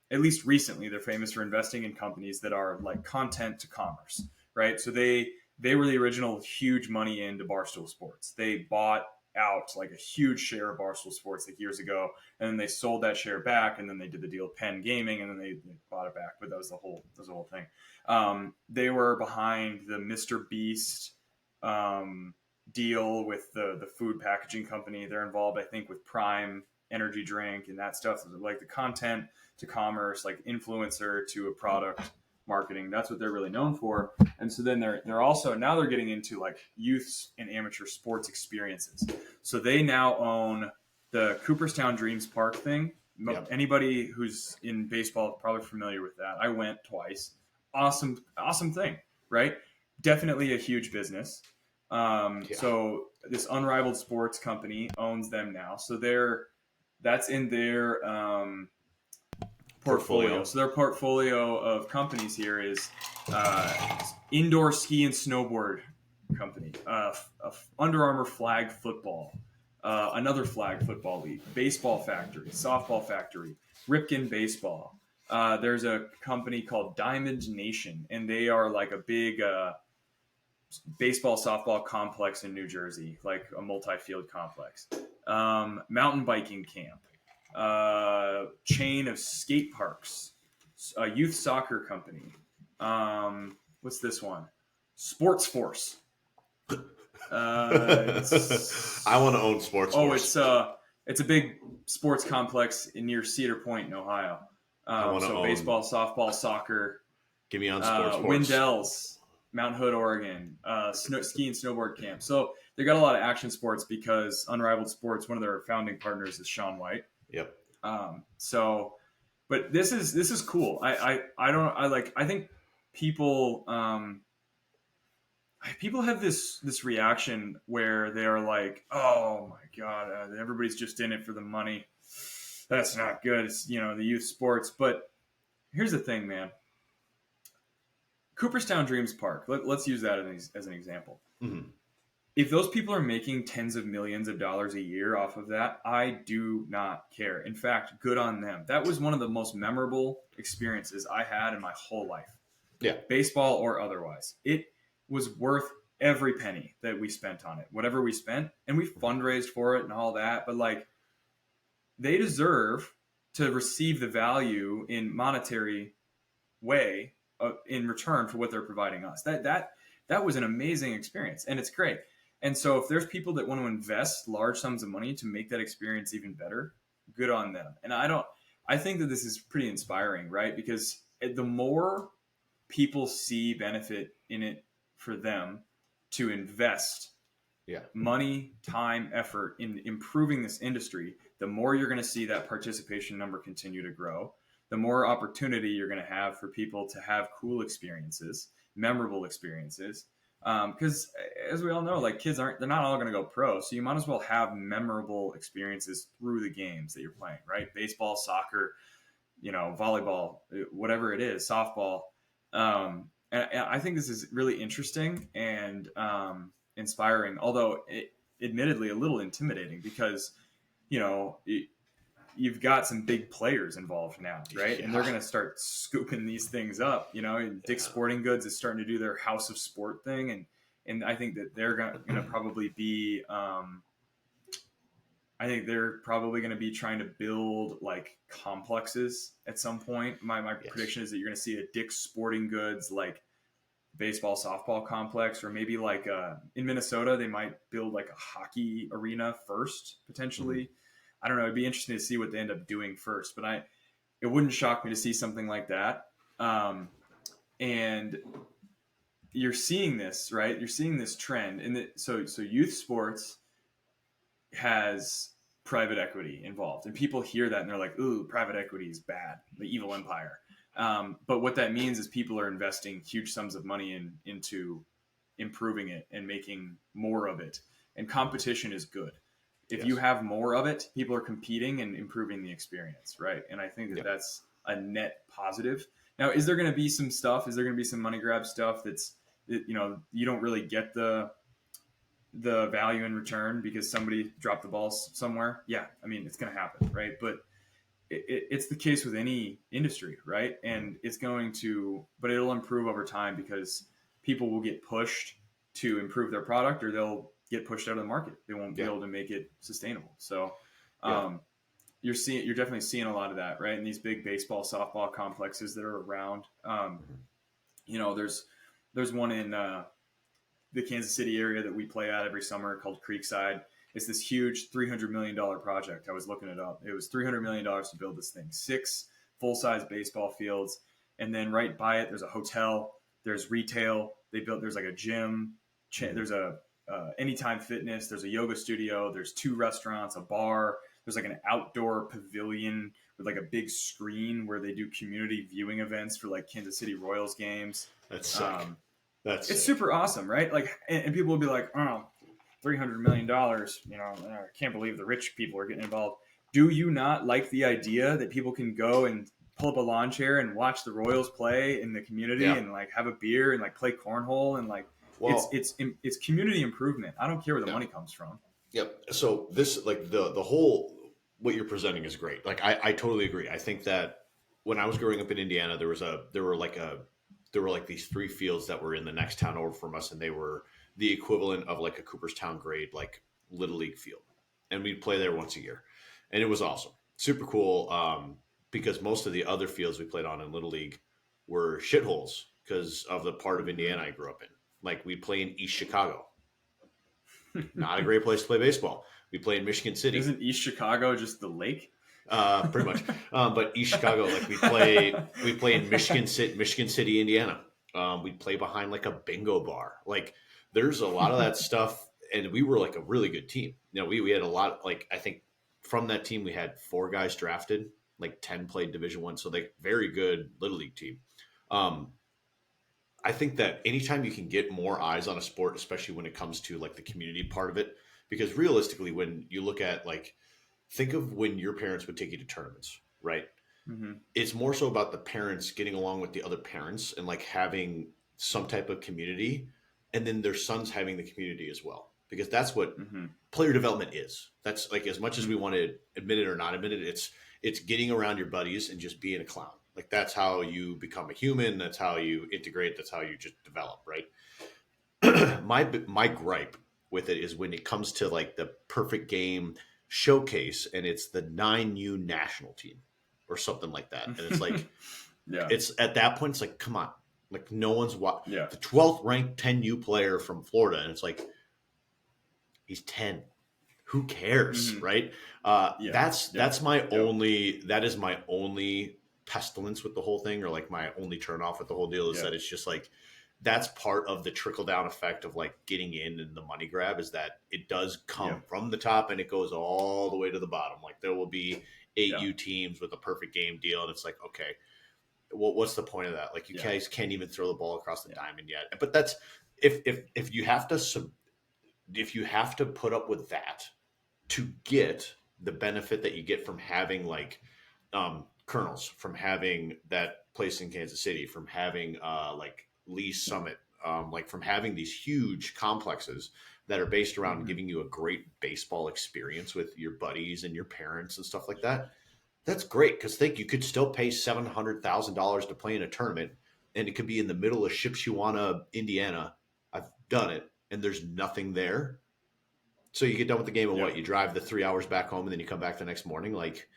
S1: at least recently, they're famous for investing in companies that are like content to commerce, right? So they were the original huge money into Barstool Sports. They bought out like a huge share of Barstool Sports like years ago, and then they sold that share back, and then they did the deal with Penn Gaming, and then they bought it back. But that was the whole thing. They were behind the Mr. Beast deal with the food packaging company. They're involved, I think, with Prime energy drink and that stuff, like the content to commerce, like influencer to a product marketing. That's what they're really known for. And so then they're also now they're getting into like youth and amateur sports experiences. So they now own the Cooperstown Dreams Park thing. Yep. Anybody who's in baseball is probably familiar with that. I went twice. Awesome thing, right? Definitely a huge business. So this Unrivaled Sports company owns them now. So that's in their portfolio. So their portfolio of companies here is indoor ski and snowboard company, Under Armour flag football, another flag football league, baseball factory, softball factory, Ripken baseball. There's a company called Diamond Nation, and they are like a big baseball softball complex in New Jersey, like a multi-field complex. Mountain biking camp, chain of skate parks, a youth soccer company. What's this one? Sports Force.
S2: I want to own Sports Force.
S1: It's a big sports complex near Cedar Point in Ohio. So baseball, softball, soccer.
S2: Give me on Sports Force.
S1: Windell's, Mount Hood, Oregon, ski and snowboard camp. So they got a lot of action sports because Unrivaled Sports, one of their founding partners is Shaun White.
S2: Yep.
S1: But this is cool. I think people have this reaction where they are like, oh my God, everybody's just in it for the money. That's not good. It's, the youth sports. But here's the thing, man. Cooperstown Dreams Park. Let's use that as an example.
S2: Mm-hmm.
S1: if those people are making tens of millions of dollars a year off of that, I do not care. In fact, good on them. That was one of the most memorable experiences I had in my whole life,
S2: Yeah.
S1: baseball or otherwise. It was worth every penny that we spent on it, whatever we spent, and we fundraised for it and all that. But like, they deserve to receive the value in monetary way in return for what they're providing us. That was an amazing experience, and it's great. And so, if there's people that want to invest large sums of money to make that experience even better, good on them. And I don't. I think that this is pretty inspiring, right? Because the more people see benefit in it for them to invest
S2: Yeah.
S1: money, time, effort in improving this industry, the more you're going to see that participation number continue to grow, the more opportunity you're going to have for people to have cool experiences, memorable experiences. Because as we all know, like kids they're not all going to go pro. So you might as well have memorable experiences through the games that you're playing, right? Baseball, soccer, volleyball, whatever it is, softball. And I think this is really interesting and inspiring, although admittedly a little intimidating because you know you've got some big players involved now, right?
S2: Yeah.
S1: And they're going to start scooping these things up. And Dick's Sporting Goods is starting to do their House of Sport thing, and I think that they're going to probably be. I think they're probably going to be trying to build like complexes at some point. My
S2: Yes.
S1: prediction is that you're going to see a Dick's Sporting Goods like baseball softball complex, or maybe like in Minnesota they might build like a hockey arena first potentially.
S2: Mm-hmm.
S1: I don't know. It'd be interesting to see what they end up doing first, but it wouldn't shock me to see something like that. And you're seeing this, right? You're seeing this trend, and so youth sports has private equity involved, and people hear that and they're like, "Ooh, private equity is bad, the evil empire." But what that means is people are investing huge sums of money into improving it and making more of it, and competition is good. If
S2: Yes.
S1: you have more of it, people are competing and improving the experience, right? And I think that that's a net positive. Now, is there going to be some stuff? Is there going to be some money grab stuff that you don't really get the value in return because somebody dropped the ball somewhere? Yeah, I mean it's going to happen, right? But it's the case with any industry, right? And but it'll improve over time because people will get pushed to improve their product, or they'll get pushed out of the market. They won't be able to make it sustainable. So, you're definitely seeing a lot of that, right? In these big baseball, softball complexes that are around. There's one in the Kansas City area that we play at every summer called Creekside. It's this huge $300 million project. I was looking it up. It was $300 million to build this thing. 6 full-size baseball fields. And then right by it, there's a hotel. There's retail. There's like a gym. There's a Anytime Fitness. There's a yoga studio. There's 2 restaurants, a bar. There's like an outdoor pavilion with like a big screen where they do community viewing events for like Kansas City Royals games.
S2: That's sick.
S1: It's sick. Super awesome, right? Like, and people will be like, "Oh, $300 million, I can't believe the rich people are getting involved." Do you not like the idea that people can go and pull up a lawn chair and watch the Royals play in the community and like have a beer and like play cornhole and like it's community improvement. I don't care where the money comes from.
S2: Yep. So this like the whole what you're presenting is great. Like I totally agree. I think that when I was growing up in Indiana, there were like these 3 fields that were in the next town over from us, and they were the equivalent of like a Cooperstown grade, like little league field. And we'd play there once a year. And it was awesome. Super cool. Because most of the other fields we played on in little league were shitholes because of the part of Indiana I grew up in. Like we'd play in East Chicago. Not a great place to play baseball. We play in Michigan City.
S1: Isn't East Chicago just the lake?
S2: Pretty much. But East Chicago, like we play in Michigan City, Indiana. We'd play behind like a bingo bar. Like there's a lot of that stuff, and we were like a really good team. We had a lot. Like I think from that team we had 4 guys drafted, like 10 played Division I, so like very good little league team. I think that anytime you can get more eyes on a sport, especially when it comes to like the community part of it, because realistically, when you look at like, think of when your parents would take you to tournaments, right?
S1: Mm-hmm.
S2: It's more so about the parents getting along with the other parents and like having some type of community, and then their sons having the community as well. because that's what
S1: Mm-hmm.
S2: player development is. That's like, as much as we want to admit it or not admit it, it's getting around your buddies and just being a clown. Like, that's how you become a human. That's how you integrate. That's how you just develop, right? My gripe with it is when it comes to like the perfect game showcase, and it's the 9U national team or something like that, and it's like,
S1: Yeah.
S2: it's at that point, it's like, come on, like, no one's
S1: Yeah.
S2: the 12th ranked 10U player from Florida, and it's like, he's 10. Who cares,
S1: Mm-hmm.
S2: right?
S1: Yeah.
S2: That's
S1: Yep. Yep.
S2: that is my only pestilence with the whole thing, or like my only turn off with the whole deal, is
S1: Yeah.
S2: that it's just like, that's part of the trickle down effect of like getting in and the money grab, is that it does come
S1: Yeah.
S2: from the top and it goes all the way to the bottom. Like, there will be
S1: Yeah.
S2: 8U teams with a perfect game deal, and it's like, okay, what's the point of that? Like, you
S1: Yeah.
S2: guys can't even throw the ball across the
S1: Yeah.
S2: diamond yet. But that's, if you have to if you have to put up with that to get the benefit that you get from having like kernels, from having that place in Kansas City, from having like Lee Summit, like from having these huge complexes that are based around
S1: Mm-hmm.
S2: giving you a great baseball experience with your buddies and your parents and stuff like that. That's great, because think, you could still pay $700,000 to play in a tournament, and it could be in the middle of Shipshewana, Indiana. I've done it, and there's nothing there. So you get done with the game, and
S1: Yeah.
S2: what? You drive the 3 hours back home, and then you come back the next morning. Like,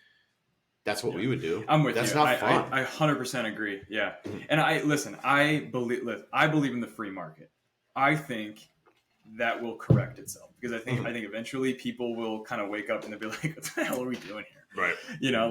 S2: that's what
S1: Yeah.
S2: we would do.
S1: I'm with
S2: That's
S1: you.
S2: not fun.
S1: I 100% agree. Yeah.
S2: Mhm.
S1: And I believe in the free market. I think that will correct itself, because
S2: Mhm.
S1: I think eventually people will kind of wake up and they'll be like, what the hell are we doing here?
S2: Right.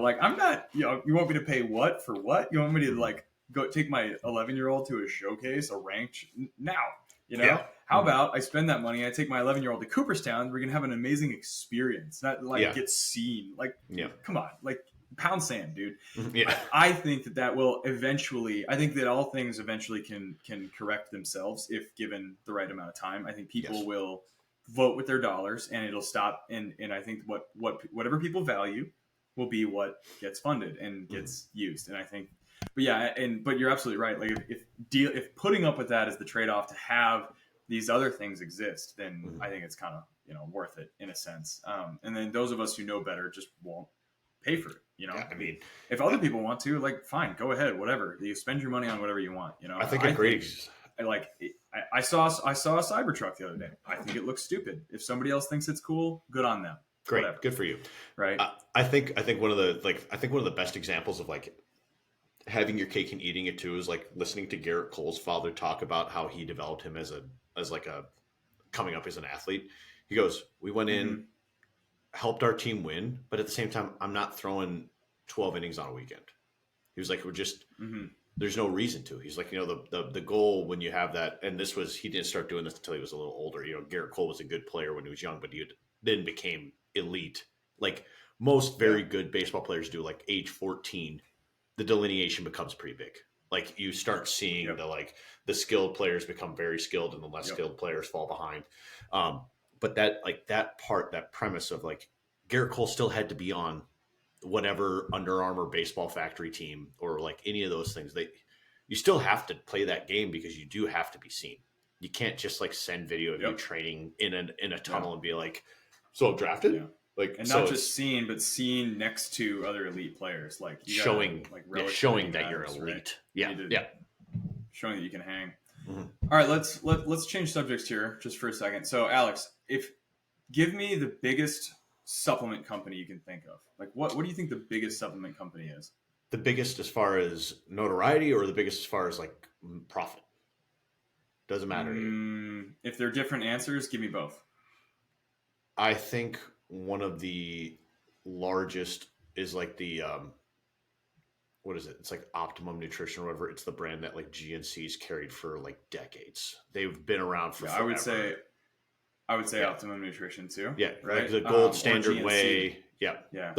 S1: Like, I'm not, you want me to pay what for what? You want me to
S2: Mhm.
S1: like go take my 11-year-old to a showcase, a ranked now?
S2: Yeah.
S1: How
S2: Mhm.
S1: about I spend that money? I take my 11-year-old to Cooperstown. We're gonna have an amazing experience, not like
S2: Yeah.
S1: get seen. Like,
S2: Yeah.
S1: come on, like pound sand, dude.
S2: Mhm. Yeah.
S1: I think that will eventually. I think that all things eventually can correct themselves if given the right amount of time. I think people
S2: Yes.
S1: will vote with their dollars, and it'll stop. And I think whatever people value will be what gets funded and
S2: Mhm.
S1: gets used. And I think, but you're absolutely right. Like, if putting up with that is the trade off to have these other things exist, then
S2: Mhm.
S1: I think it's kind of worth it in a sense. And then those of us who know better just won't pay for it.
S2: Yeah. I mean,
S1: If other people want to, like, fine, go ahead, whatever. You spend your money on whatever you want.
S2: I think a great.
S1: I saw a Cybertruck the other day. I think it looks stupid. If somebody else thinks it's cool, good on them.
S2: Great.
S1: Whatever.
S2: Good for you.
S1: Right.
S2: I think one of the best examples of like having your cake and eating it too is like listening to Garrett Cole's father talk about how he developed him as like a coming up as an athlete. He goes, we went in,
S1: Mm-hmm.
S2: helped our team win, but at the same time, I'm not throwing 12 innings on a weekend. He was like,
S1: Mm-hmm.
S2: there's no reason to. He's like, the goal when you have that, and he didn't start doing this until he was a little older. Garrett Cole was a good player when he was young, but he then became elite. Like most very good baseball players do, like age 14, the delineation becomes pretty big. Like you start seeing
S1: Yep.
S2: the skilled players become very skilled and the less
S1: Yep.
S2: skilled players fall behind. But that premise of like Garrett Cole still had to be on whatever Under Armour baseball factory team or like any of those things. You still have to play that game because you do have to be seen. You can't just like send video of you training in a tunnel and be like, so I'm drafted.
S1: Yeah.
S2: Like,
S1: and
S2: so
S1: not just seen, but seen next to other elite players. Like
S2: showing
S1: showing
S2: that you're elite.
S1: Right?
S2: Yeah. Yeah.
S1: Showing that you can hang.
S2: Mm-hmm.
S1: All right, let's change subjects here just for a second. So, Alex, give me the biggest supplement company you can think of. Like, what do you think the biggest supplement company is?
S2: The biggest as far as notoriety, or the biggest as far as like profit? Doesn't matter to you.
S1: If they're different answers, give me both.
S2: I think one of the largest is like the what is it? It's like Optimum Nutrition or whatever. It's the brand that like GNC's carried for like decades. They've been around for forever.
S1: I would say Optimum Nutrition too.
S2: Yeah,
S1: right.
S2: Like the gold standard whey. Yeah,
S1: yeah,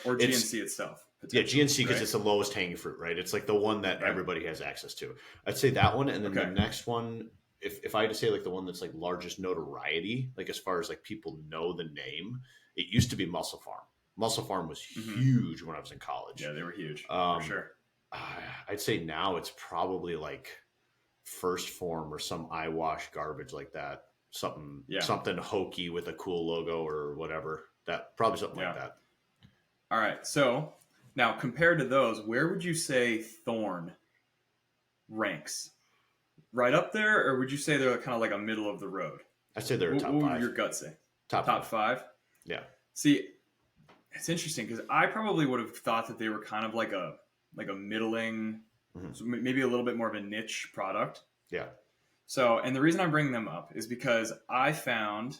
S1: or GNC itself.
S2: Yeah, GNC because it's the lowest hanging fruit, right? It's like the one that everybody has access to. I'd say that one, and then the next one, if I had to say like the one that's like largest notoriety, like as far as like people know the name, it used to be Muscle Farm. Muscle Farm was huge when I was in college.
S1: Yeah, they were huge for sure.
S2: I'd say now it's probably like First Form or some eyewash garbage like that. something hokey with a cool logo or whatever. That probably something like that.
S1: All right. So now compared to those, where would you say Thorn ranks? Right up there, or would you say they're kind of like a middle of the road?
S2: I'd say they're top
S1: What would
S2: five.
S1: your gut say?
S2: Top
S1: five?
S2: Yeah.
S1: See, it's interesting because I probably would have thought that they were kind of like a middling, so maybe a little bit more of a niche product.
S2: Yeah.
S1: So, and the reason I'm bringing them up is because I found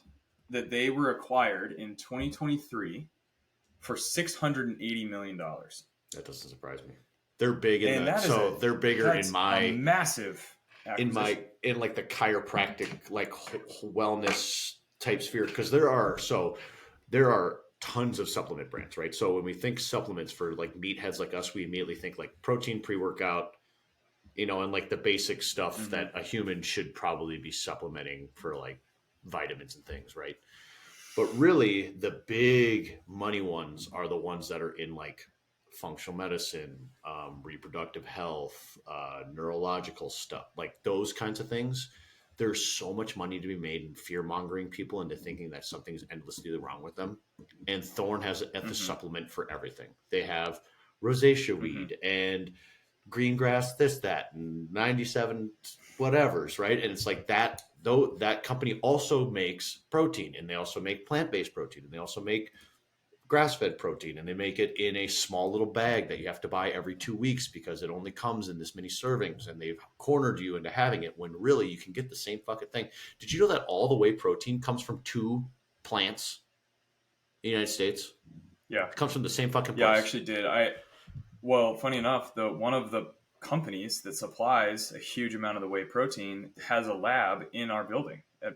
S1: that they were acquired in 2023 for $680 million.
S2: That doesn't surprise me. They're big in they're bigger in
S1: my massive
S2: in like the chiropractic like wellness type sphere, because there are tons of supplement brands, right? So when we think supplements for like meatheads like us, we immediately think like protein, pre-workout, and like the basic stuff that a human should probably be supplementing for like vitamins and things, right? But really, the big money ones are the ones that are in like functional medicine, reproductive health, neurological stuff, like those kinds of things. There's so much money to be made in fear mongering people into thinking that something's endlessly wrong with them. And Thorn has the supplement for everything. They have rosacea weed and green grass, this, that, and 97 whatevers, right? And it's like that, though that company also makes protein, and they also make plant-based protein, and they also make grass-fed protein, and they make it in a small little bag that you have to buy every 2 weeks because it only comes in this many servings, and they've cornered you into having it when really you can get the same fucking thing. Did you know that all the whey protein comes from 2 plants in the United States?
S1: Yeah.
S2: It comes from the same fucking place.
S1: Yeah, I actually did. Well, funny enough, one of the companies that supplies a huge amount of the whey protein has a lab in our building at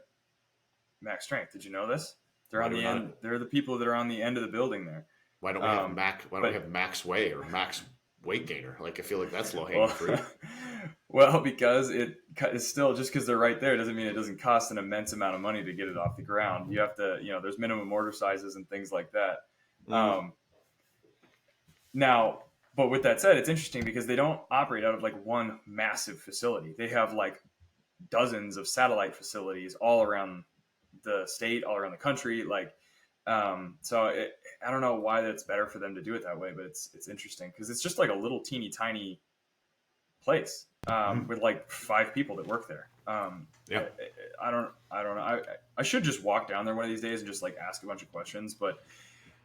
S1: Max Strength. Did you know this? They're on the end. They're the people that are on the end of the building there.
S2: Why don't we have Max? Why don't we have Max Whey or Max Weight Gainer? Like, I feel like that's low hanging fruit.
S1: Well, because it's still, just because they're right there doesn't mean it doesn't cost an immense amount of money to get it off the ground. You have to, there's minimum order sizes and things like that. Now, but with that said, it's interesting because they don't operate out of like one massive facility. They have like dozens of satellite facilities all around the state, all around the country. Like, I don't know why that's better for them to do it that way, but it's interesting because it's just like a little teeny tiny place with like 5 people that work there.
S2: Yeah,
S1: I don't know. I should just walk down there one of these days and just like ask a bunch of questions. But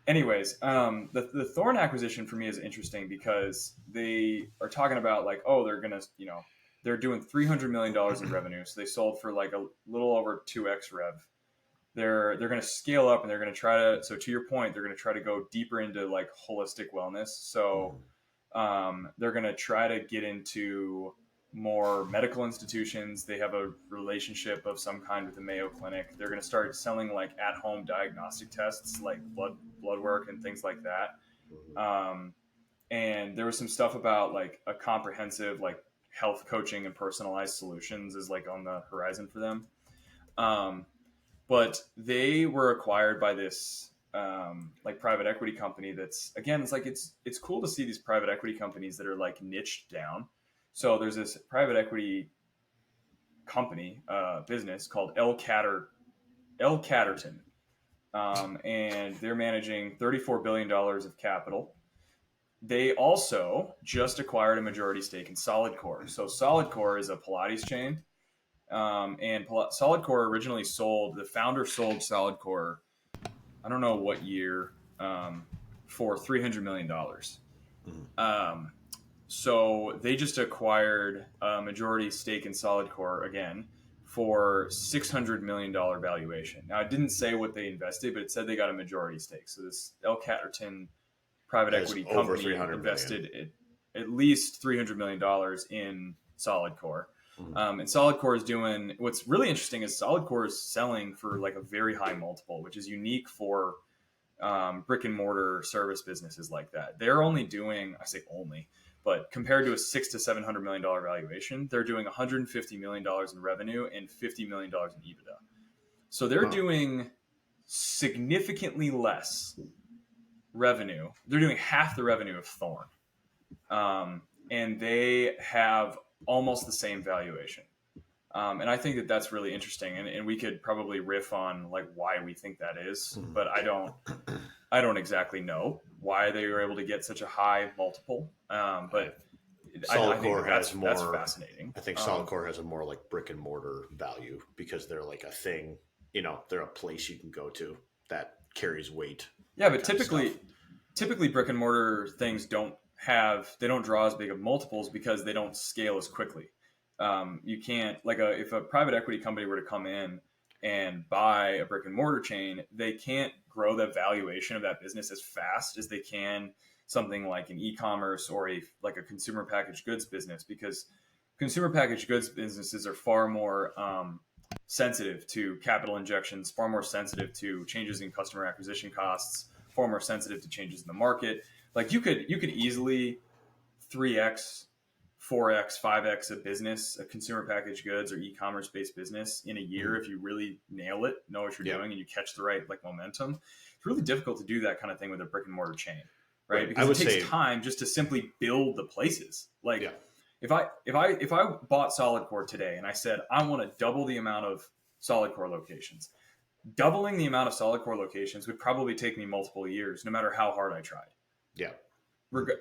S1: anyways, the Thorn acquisition for me is interesting because they are talking about like, oh, they're gonna, they're doing $300 million in revenue, so they sold for like a little over 2x rev. They're going to scale up and they're going to try to, so to your point, they're going to try to go deeper into like holistic wellness. So they're going to try to get into more medical institutions. They have a relationship of some kind with the Mayo Clinic. They're going to start selling like at-home diagnostic tests, like blood work and things like that. And there was some stuff about like a comprehensive like health coaching and personalized solutions is like on the horizon for them. But they were acquired by this like private equity company. That's, again, it's like it's cool to see these private equity companies that are like niched down. So there's this private equity company business called L. Catterton, and they're managing $34 billion of capital. They also just acquired a majority stake in SolidCore. So SolidCore is a Pilates chain. And SolidCore originally the founder sold SolidCore, I don't know what year, for $300 million. So they just acquired a majority stake in SolidCore again for $600 million valuation. Now, it didn't say what they invested, but it said they got a majority stake. So this L. Catterton private equity company invested at least $300 million in SolidCore. And SolidCore is doing, what's really interesting is SolidCore is selling for like a very high multiple, which is unique for brick and mortar service businesses like that. They're only doing, I say only, but compared to a $600 to $700 million valuation, they're doing $150 million in revenue and $50 million in EBITDA. So they're doing significantly less revenue. They're doing half the revenue of Thorn. And they have almost the same valuation. And I think that that's really interesting, and we could probably riff on like why we think that is,
S2: Mhm.
S1: but I don't exactly know why they were able to get such a high multiple.
S2: I,
S1: But I
S2: Solid
S1: think
S2: core
S1: that
S2: has
S1: that's
S2: more.
S1: fascinating.
S2: I think Solid Core has a more like brick and mortar value because they're like a thing. They're a place you can go to that carries weight.
S1: Yeah,
S2: That
S1: but
S2: kind of stuff.
S1: typically brick and mortar things they don't draw as big of multiples because they don't scale as quickly. You can't if a private equity company were to come in and buy a brick and mortar chain, they can't grow the valuation of that business as fast as they can something like an e-commerce or a consumer packaged goods business, because consumer packaged goods businesses are far more sensitive to capital injections, far more sensitive to changes in customer acquisition costs, far more sensitive to changes in the market. Like you could easily 3x, 4x, 5x a business, a consumer packaged goods or e-commerce based business in a year
S2: Mhm.
S1: if you really nail it, know what you're
S2: Yeah.
S1: doing, and you catch the right like momentum. It's really difficult to do that kind of thing with a brick and mortar chain, right?
S2: Right. I
S1: Because it
S2: would
S1: takes
S2: say,
S1: time just to simply build the places. Like
S2: yeah.
S1: if I bought Solid Core today and I said I want to double the amount of Solid Core locations, doubling the amount of Solid Core locations would probably take me multiple years, no matter how hard I tried.
S2: Yeah.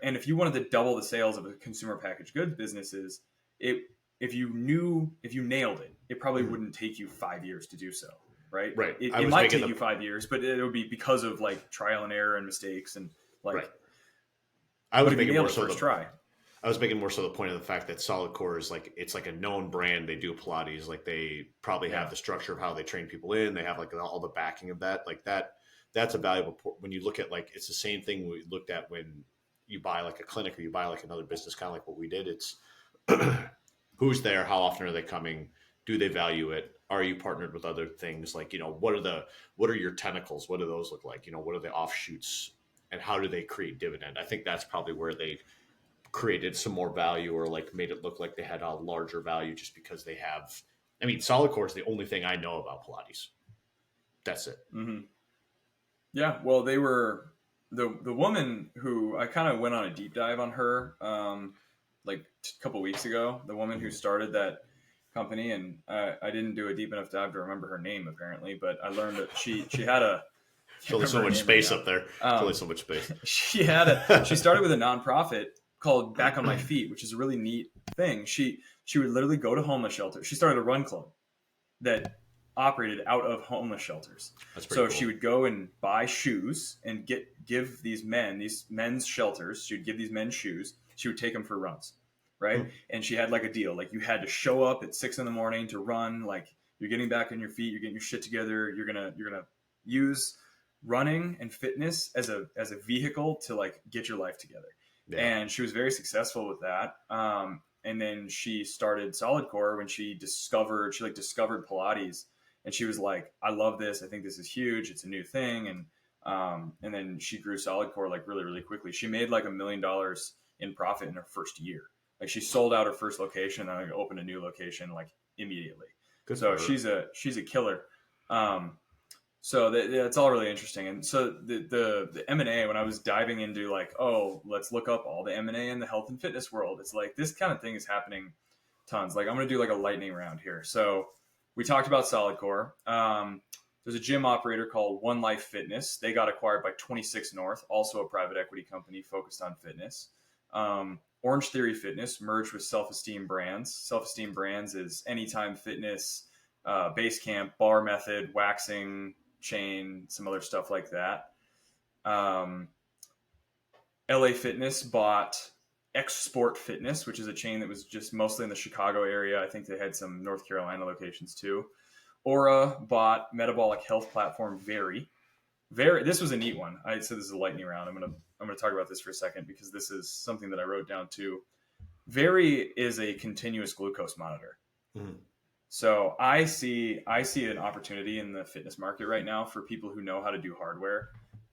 S1: And if you wanted to double the sales of a consumer packaged goods businesses, it if you nailed it, it probably
S2: Mhm.
S1: wouldn't take you 5 years to do so, right?
S2: Right. I
S1: It
S2: was
S1: might
S2: making
S1: take
S2: the
S1: you 5 years, but it would be because of like trial and error and mistakes and
S2: right.
S1: like.
S2: I
S1: But
S2: was
S1: if you
S2: making
S1: nailed
S2: more
S1: it
S2: so
S1: first
S2: the
S1: try,
S2: I was making more so the point of the fact that Solid Core is like it's like a known brand. They do Pilates. Like they probably have
S1: yeah,
S2: the structure of how they train people in. They have like all the backing of that. Like that. That's a valuable when you look at like it's the same thing we looked at when you buy like a clinic or you buy like another business, kind of like what we did. It's who's there, how often are they coming, do they value it, are you partnered with other things, like what are your tentacles, what do those look like, what are the offshoots, and how do they create dividend. I think that's probably where they created some more value or like made it look like they had a larger value just because they have. I mean, solid core is the only thing I know about Pilates. That's it.
S1: mm-hmm. Yeah. Well, they were the woman who I kind of went on a deep dive on her like a couple weeks ago. The woman who
S2: Mhm.
S1: started that company, and I didn't do a deep enough dive to remember her name apparently, but I learned that she had a
S2: There's
S1: can't
S2: only so
S1: remember her
S2: much
S1: name right
S2: space
S1: now.
S2: up there. There's only
S1: Um,
S2: so much space.
S1: she started with a nonprofit called Back on My Feet, which is a really neat thing. She would literally go to homeless shelters. She started a run club that operated out of homeless shelters.
S2: That's pretty
S1: So she
S2: cool.
S1: would go and buy shoes and give these men's shelters. She would give these men shoes. She would take them for runs, right?
S2: Hmm.
S1: And she had like a deal, like you had to show up at 6 in the morning to run. Like you're getting back on your feet, you're getting your shit together. You're gonna use running and fitness as a vehicle to like get your life together.
S2: Yeah.
S1: And she was very successful with that. And then she started Solid Core when she like discovered Pilates, and she was like, I love this. I think this is huge. It's a new thing. And then she grew Solid Core like really, really quickly. She made like $1 million in profit in her first year. Like she sold out her first location and then opened a new location like immediately.
S2: Good
S1: So
S2: for her.
S1: she's a killer. Um, so that's all really interesting. And so the M&A, when I was diving into like, oh, let's look up all the M&A in the health and fitness world, it's like this kind of thing is happening tons. Like I'm going to do like a lightning round here. So we talked about Solid Core. There's a gym operator called One Life Fitness. They got acquired by 26 North, also a private equity company focused on fitness. Orange Theory Fitness merged with Self Esteem Brands. Self Esteem Brands is Anytime Fitness, Base Camp, Bar Method, Waxing, Chain, some other stuff like that. Um, LA Fitness bought X Sport Fitness, which is a chain that was just mostly in the Chicago area. I think they had some North Carolina locations too. Aura bought metabolic health platform Very. Very. This was a neat one. I said this is a lightning round. I'm gonna talk about this for a second because this is something that I wrote down too. Very is a continuous glucose monitor.
S2: Mhm.
S1: So I see an opportunity in the fitness market right now for people who know how to do hardware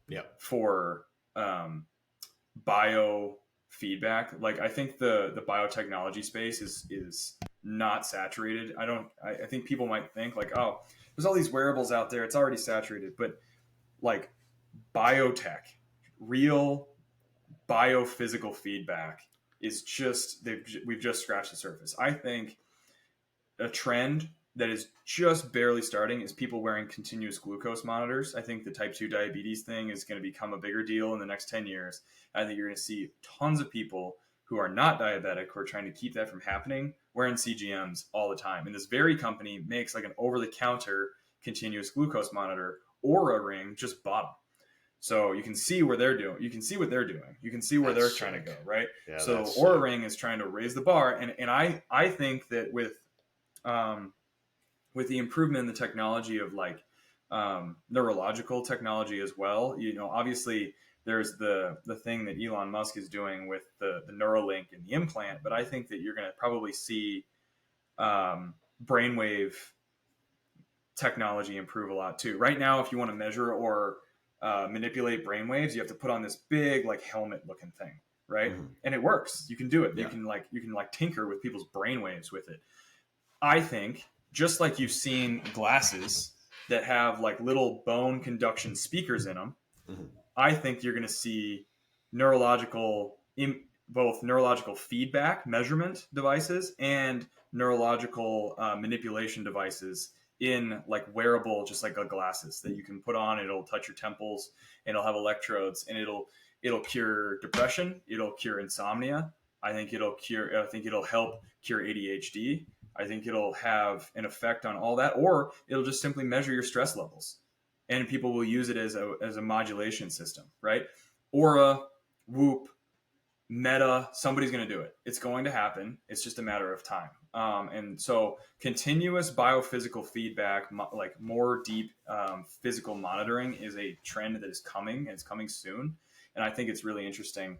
S2: Yeah.
S1: for bio feedback. Like I think the biotechnology space is not saturated. I think people might think like, oh, there's all these wearables out there, it's already saturated. But like biotech, real biophysical feedback is just we've just scratched the surface. I think a trend that is just barely starting is people wearing continuous glucose monitors. I think the type 2 diabetes thing is going to become a bigger deal in the next 10 years. I think you're going to see tons of people who are not diabetic, who are trying to keep that from happening, wearing CGMs all the time. And this very company makes like an over-the-counter continuous glucose monitor. Oura Ring just bought them. So you can see where they're doing. You can see what they're doing. You can see where they're trying to go, right?
S2: Yeah,
S1: so Oura Ring is trying to raise the bar, and I think that with the improvement in the technology of like neurological technology as well, obviously there's the thing that Elon Musk is doing with the Neuralink and the implant, but I think that you're going to probably see brainwave technology improve a lot too. Right now, if you want to measure or manipulate brainwaves, you have to put on this big like helmet looking thing, right? Mm-hmm. And it works. You can do it. Yeah. You can tinker with people's brainwaves with it. I think just like you've seen glasses that have like little bone conduction speakers in them, mm-hmm. I think you're going to see both neurological feedback measurement devices and neurological manipulation devices in like wearable, just like glasses that you can put on. It'll touch your temples and it'll have electrodes, and it'll cure depression. It'll cure insomnia. I think it'll help cure ADHD. I think it'll have an effect on all that, or it'll just simply measure your stress levels, and people will use it as a modulation system, right? Aura, Whoop, Meta, somebody's going to do it. It's going to happen. It's just a matter of time. And so continuous biophysical feedback, like more deep physical monitoring, is a trend that is coming, and it's coming soon. And I think it's really interesting.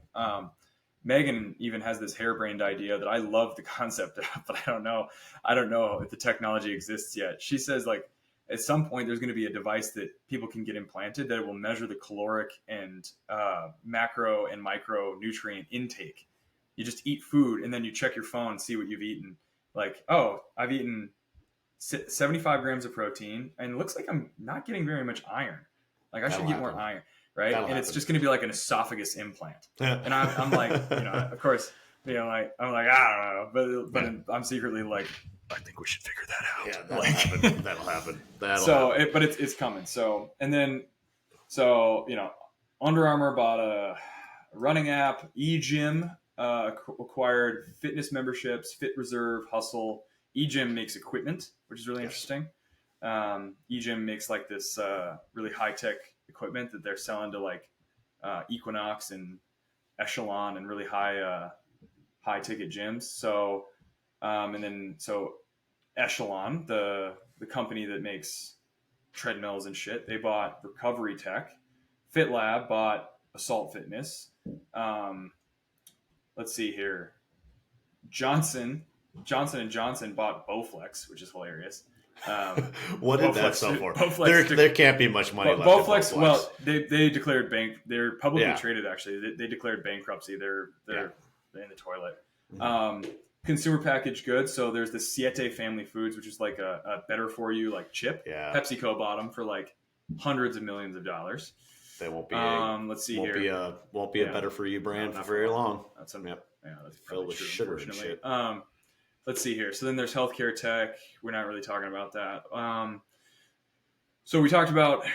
S1: Megan even has this harebrained idea that I love the concept of, but I don't know if the technology exists yet. She says like at some point there's going to be a device that people can get implanted that will measure the caloric and macro and micro nutrient intake. You just eat food and then you check your phone and see what you've eaten. Like, oh, I've eaten 75 grams of protein and it looks like I'm not getting very much iron. Like I should get more iron. Right.
S2: That'll
S1: and
S2: happen.
S1: It's just going to be like an esophagus implant. And I'm like, of course, I'm like, I don't know, but I'm secretly like, I think we should figure that out.
S2: Yeah, that'll happen.
S1: But it's coming. So Under Armour bought a running app. eGym acquired fitness memberships, Fit Reserve, Hustle. eGym makes equipment, which is really interesting. eGym makes like this really high tech equipment that they're selling to like Equinox and Echelon and really high ticket gyms. So Echelon, the company that makes treadmills and shit, they bought Recovery Tech. FitLab bought Assault Fitness. Let's see here. Johnson & Johnson bought Bowflex, which is hilarious.
S2: What did that sell for? There can't be much money left.
S1: Bowflex, well, they declared They're publicly traded. Actually, they declared bankruptcy. They're in the toilet. Mm-hmm. Consumer packaged goods. So there's the Siete Family Foods, which is like a better for you like chip.
S2: Yeah.
S1: PepsiCo bought them for like hundreds of millions of dollars.
S2: They won't be.
S1: Let's see here.
S2: Won't be a better for you brand for very long.
S1: That's that's
S2: filled with sugar and shit.
S1: Let's see here. So then there's healthcare tech. We're not really talking about that. So we talked about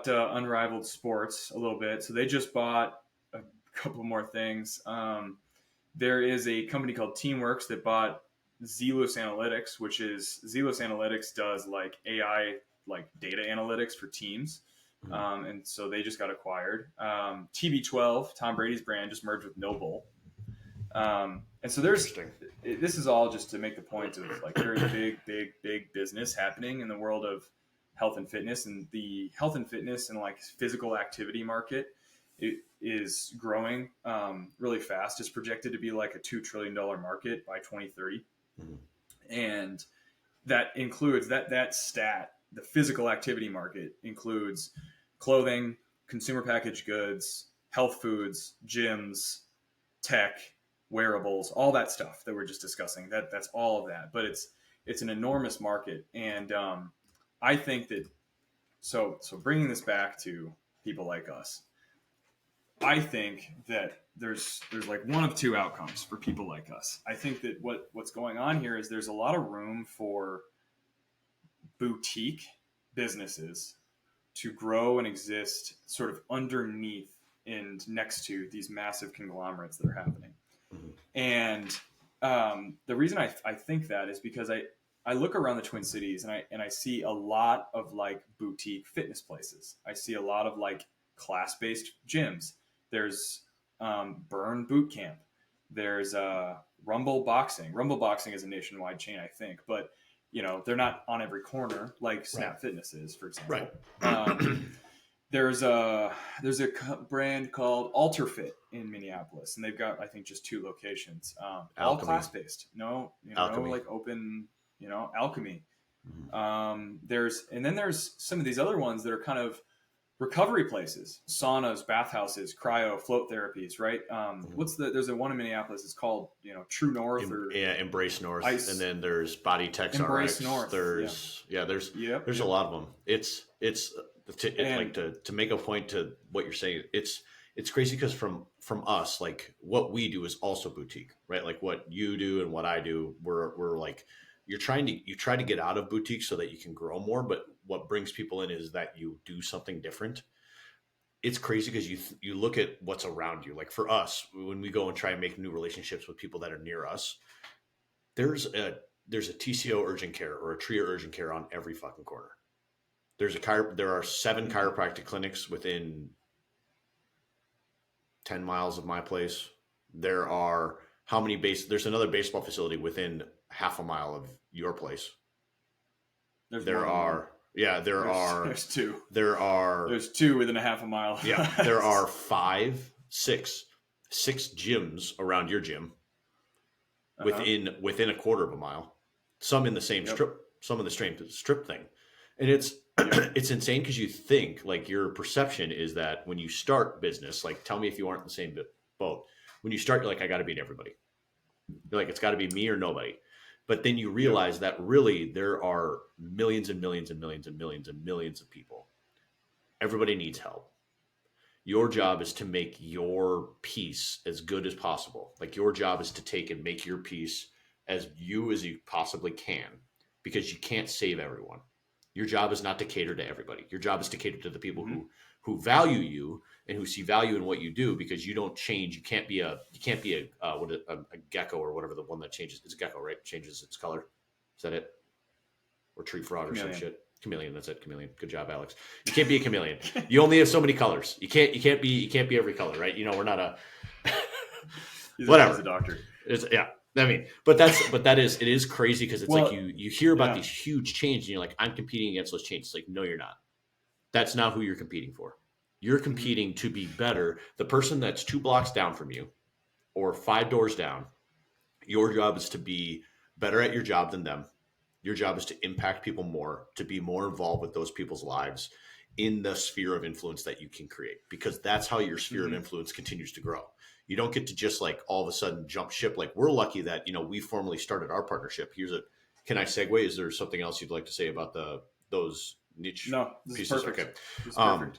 S1: Unrivaled Sports a little bit. So they just bought a couple more things. There is a company called Teamworks that bought Zelus Analytics, Zelus Analytics does like AI, like data analytics for teams. And so they just got acquired. TB12, Tom Brady's brand, just merged with Noble. And so this is all just to make the point of like there's big business happening in the world of health and fitness, and the health and fitness and like physical activity market is growing really fast. It's projected to be like a $2 trillion market by 2030. Mm-hmm. And that includes that stat. The physical activity market includes clothing, consumer packaged goods, health foods, gyms, tech, wearables, all that stuff that we're just discussing. That's all of that, but it's an enormous market. And I think that so bringing this back to people like us, I think that there's like one of two outcomes for people like us. I think that what's going on here is there's a lot of room for boutique businesses to grow and exist sort of underneath and next to these massive conglomerates that are happening.
S2: Mhm.
S1: And the reason I think that is because I look around the Twin Cities and I see a lot of like boutique fitness places. I see a lot of like class based gyms. There's Burn Boot Camp. There's Rumble Boxing. Rumble Boxing is a nationwide chain, I think, but they're not on every corner like
S2: Right.
S1: Snap Fitness is, for example.
S2: Right.
S1: There's a brand called AlterFit in Minneapolis, and they've got I think just 2 locations, all
S2: Alchemy.
S1: class based. No, no
S2: Alchemy.
S1: like open, Alchemy.
S2: Mhm.
S1: There's some of these other ones that are kind of recovery places, saunas, bathhouses, cryo, float therapies. Right?
S2: Mhm.
S1: There's a one in Minneapolis. It's called True North or
S2: Yeah, Embrace North,
S1: Ice
S2: and then there's Body Tex
S1: Embrace
S2: RX.
S1: North.
S2: There's
S1: Yep.
S2: there's a
S1: Yep.
S2: lot of them. It's like
S1: And
S2: to make a point to what you're saying. It's crazy because from us, like what we do is also boutique, right? Like what you do and what I do, we're like you try to get out of boutique so that you can grow more. But what brings people in is that you do something different. It's crazy because you look at what's around you. Like for us, when we go and try and make new relationships with people that are near us, there's a TCO urgent care or a TRIA urgent care on every fucking corner. There are 7
S1: Mhm.
S2: chiropractic clinics within 10 miles of my place. There are there's another baseball facility within half a mile of your place.
S1: there's more
S2: There
S1: than one.
S2: are yeah,
S1: There's two.
S2: there are
S1: There's two within a half a mile.
S2: yeah, there are six gyms around your gym
S1: Uh-huh.
S2: within a quarter of a mile. Some in the same
S1: Yep.
S2: strip, some in the same strip thing, and it's
S1: Yep.
S2: it's insane because you think like your perception is that when you start business, like tell me if you aren't in the same boat. When you start, you're like, I got to beat everybody. You're like, it's got to be me or nobody. But then you
S1: Yep.
S2: realize that really there are millions and millions and millions and millions and millions of people. Everybody needs help. Your
S1: Yep.
S2: job is to make your piece as good as possible. Like your job is to take and make your piece as you possibly can because you can't save everyone. Your job is not to cater to everybody. Your job is to cater to the people
S1: Mm-hmm.
S2: who value you and who see value in what you do because you don't change. You can't be a gecko or whatever the one that changes. It's a gecko, right? Changes its color. Is that it? Or tree frog or some
S1: Chameleon.
S2: shit. Chameleon. That's it. Chameleon. Good job, Alex. You can't be a chameleon. You only have so many colors. You can't be every color, right? We're not a
S1: He's a
S2: whatever.
S1: doctor.
S2: Yeah. I mean, it is crazy because it's like
S1: Well,
S2: you hear about
S1: yeah.
S2: these huge changes and you're like, I'm competing against those changes. Like, no, you're not. That's not who you're competing for. You're
S1: Mm-hmm.
S2: competing to be better. The person that's 2 blocks down from you or 5 doors down, your job is to be better at your job than them. Your job is to impact people more, to be more involved with those people's lives in the sphere of influence that you can create, because that's how your sphere of
S1: Mm-hmm.
S2: influence continues to grow. You don't get to just like all of a sudden jump ship. Like we're lucky that, we formally started our partnership. Can I segue? Is there something else you'd like to say about those niche
S1: No, this is
S2: pieces?
S1: perfect.
S2: Okay.
S1: This is
S2: Um,
S1: perfect.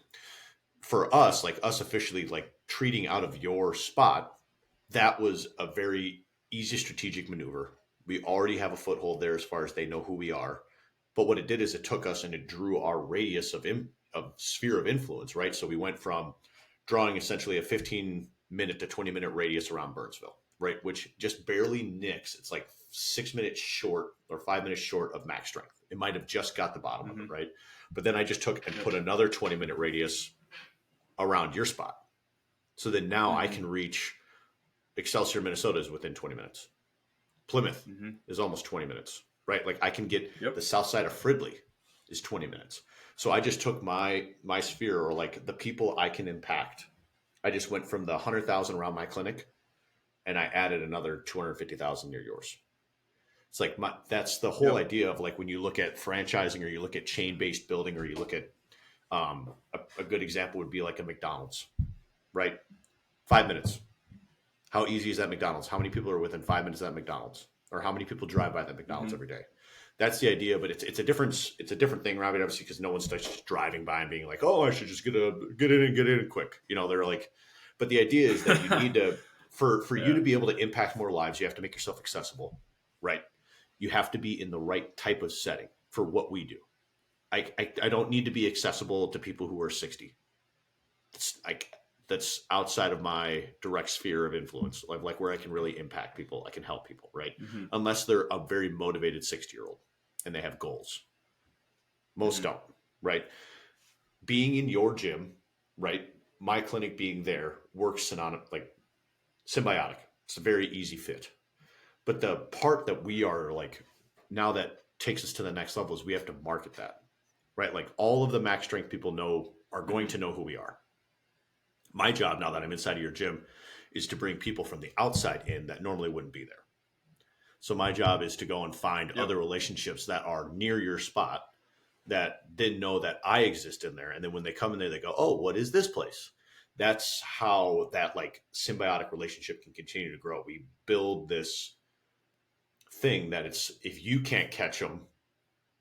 S2: for us, like us officially like treating out of your spot, that was a very easy strategic maneuver. We already have a foothold there as far as they know who we are. But what it did is it took us and it drew our radius of sphere of influence, right? So we went from drawing essentially a 15-minute to 20-minute radius around Burnsville, right? Which just barely nicks. It's like 6 minutes short or 5 minutes short of max strength. It might have just got the bottom of it,
S1: Mm-hmm.
S2: right? But then I just took and
S1: Yep.
S2: put another 20-minute radius around your spot. So that now I
S1: Mm-hmm.
S2: can reach Excelsior, Minnesota is within 20 minutes. Plymouth
S1: Mm-hmm.
S2: is almost 20 minutes, right? Like I can get
S1: Yep.
S2: the south side of Fridley is 20 minutes. So I just took my sphere or like the people I can impact. I just went from the 100,000 around my clinic and I added another 250,000 near yours. It's like that's the whole
S1: Yep.
S2: idea of like when you look at franchising or you look at chain based building or you look at a good example would be like a McDonald's, right? 5 minutes. How easy is that McDonald's? How many people are within 5 minutes of that McDonald's? Or how many people drive by that McDonald's
S1: Mm-hmm.
S2: every day? That's the idea, but it's a different thing, Robbie, obviously, because no one's just driving by and being like, oh, I should just get in quick. They're like, But the idea is that you need to, for you
S1: Yeah.
S2: to be able to impact more lives, you have to make yourself accessible, right? You have to be in the right type of setting for what we do. I don't need to be accessible to people who are 60. It's like that's outside of my direct sphere of influence, like where I can really impact people, I can help people, right?
S1: Mm-hmm.
S2: Unless they're a very motivated 60-year-old and they have goals. Most
S1: Mm-hmm.
S2: don't, right? Being in your gym, right? My clinic being there works like symbiotic. It's a very easy fit. But the part that we are like now that takes us to the next level is we have to market that, right? Like all of the max strength people know are going
S1: Mm-hmm.
S2: to know who we are. My job now that I'm inside of your gym is to bring people from the outside in that normally wouldn't be there. So my job is to go and find
S1: Yep.
S2: other relationships that are near your spot that didn't know that I exist in there. And then when they come in there, they go, oh, what is this place? That's how that like symbiotic relationship can continue to grow. We build this thing that it's, if you can't catch them,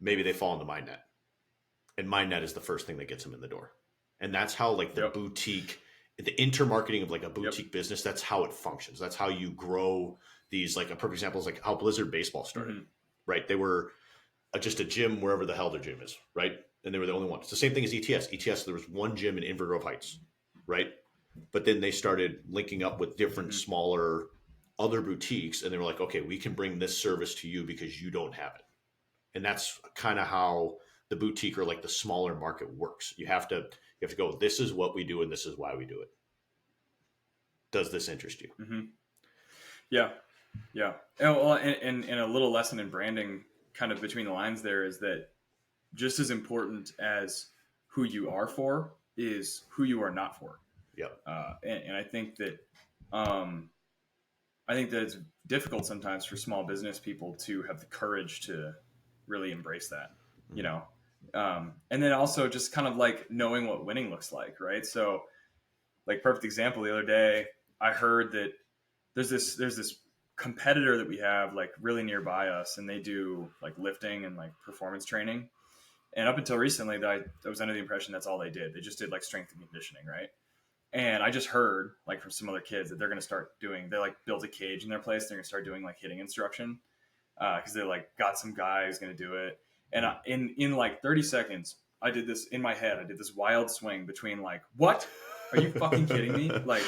S2: maybe they fall into my net. And my net is the first thing that gets them in the door. And that's how like the
S1: Yep.
S2: boutique, the intermarketing of like a
S1: Yep.
S2: boutique business, that's how it functions. That's how you grow these. Like a perfect example is like how Blizzard baseball started,
S1: Mm-hmm.
S2: right? They were just a gym wherever the hell their gym is, right? And they were the only one. It's the same thing as ETS. ETS, there was one gym in Inver Grove Heights, right? But then they started linking up with different
S1: Mm-hmm.
S2: smaller other boutiques, and they were like, okay, we can bring this service to you because you don't have it. And that's kind of how the boutique or like the smaller market works. You have to go, this is what we do and this is why we do it. Does this interest you?
S1: Mm-hmm. Yeah. Yeah. And a little lesson in branding kind of between the lines there is that just as important as who you are for is who you are not for.
S2: Yep.
S1: And um, I think that it's difficult sometimes for small business people to have the courage to really embrace that, you know? And then also just kind of like knowing what winning looks like, right? So like perfect example, the other day, I heard that there's this competitor that we have like really nearby us, and they do like lifting and like performance training. And up until recently, I was under the impression that's all they did. They just did like strength and conditioning, right? And I just heard like from some other kids that they're going to start doing. They like built a cage in their place. They're going to start doing like hitting instruction because they like got some guy who's going to do it. And in like 30 seconds, I did this in my head. I did this wild swing between like, what? Are you fucking kidding me? Like,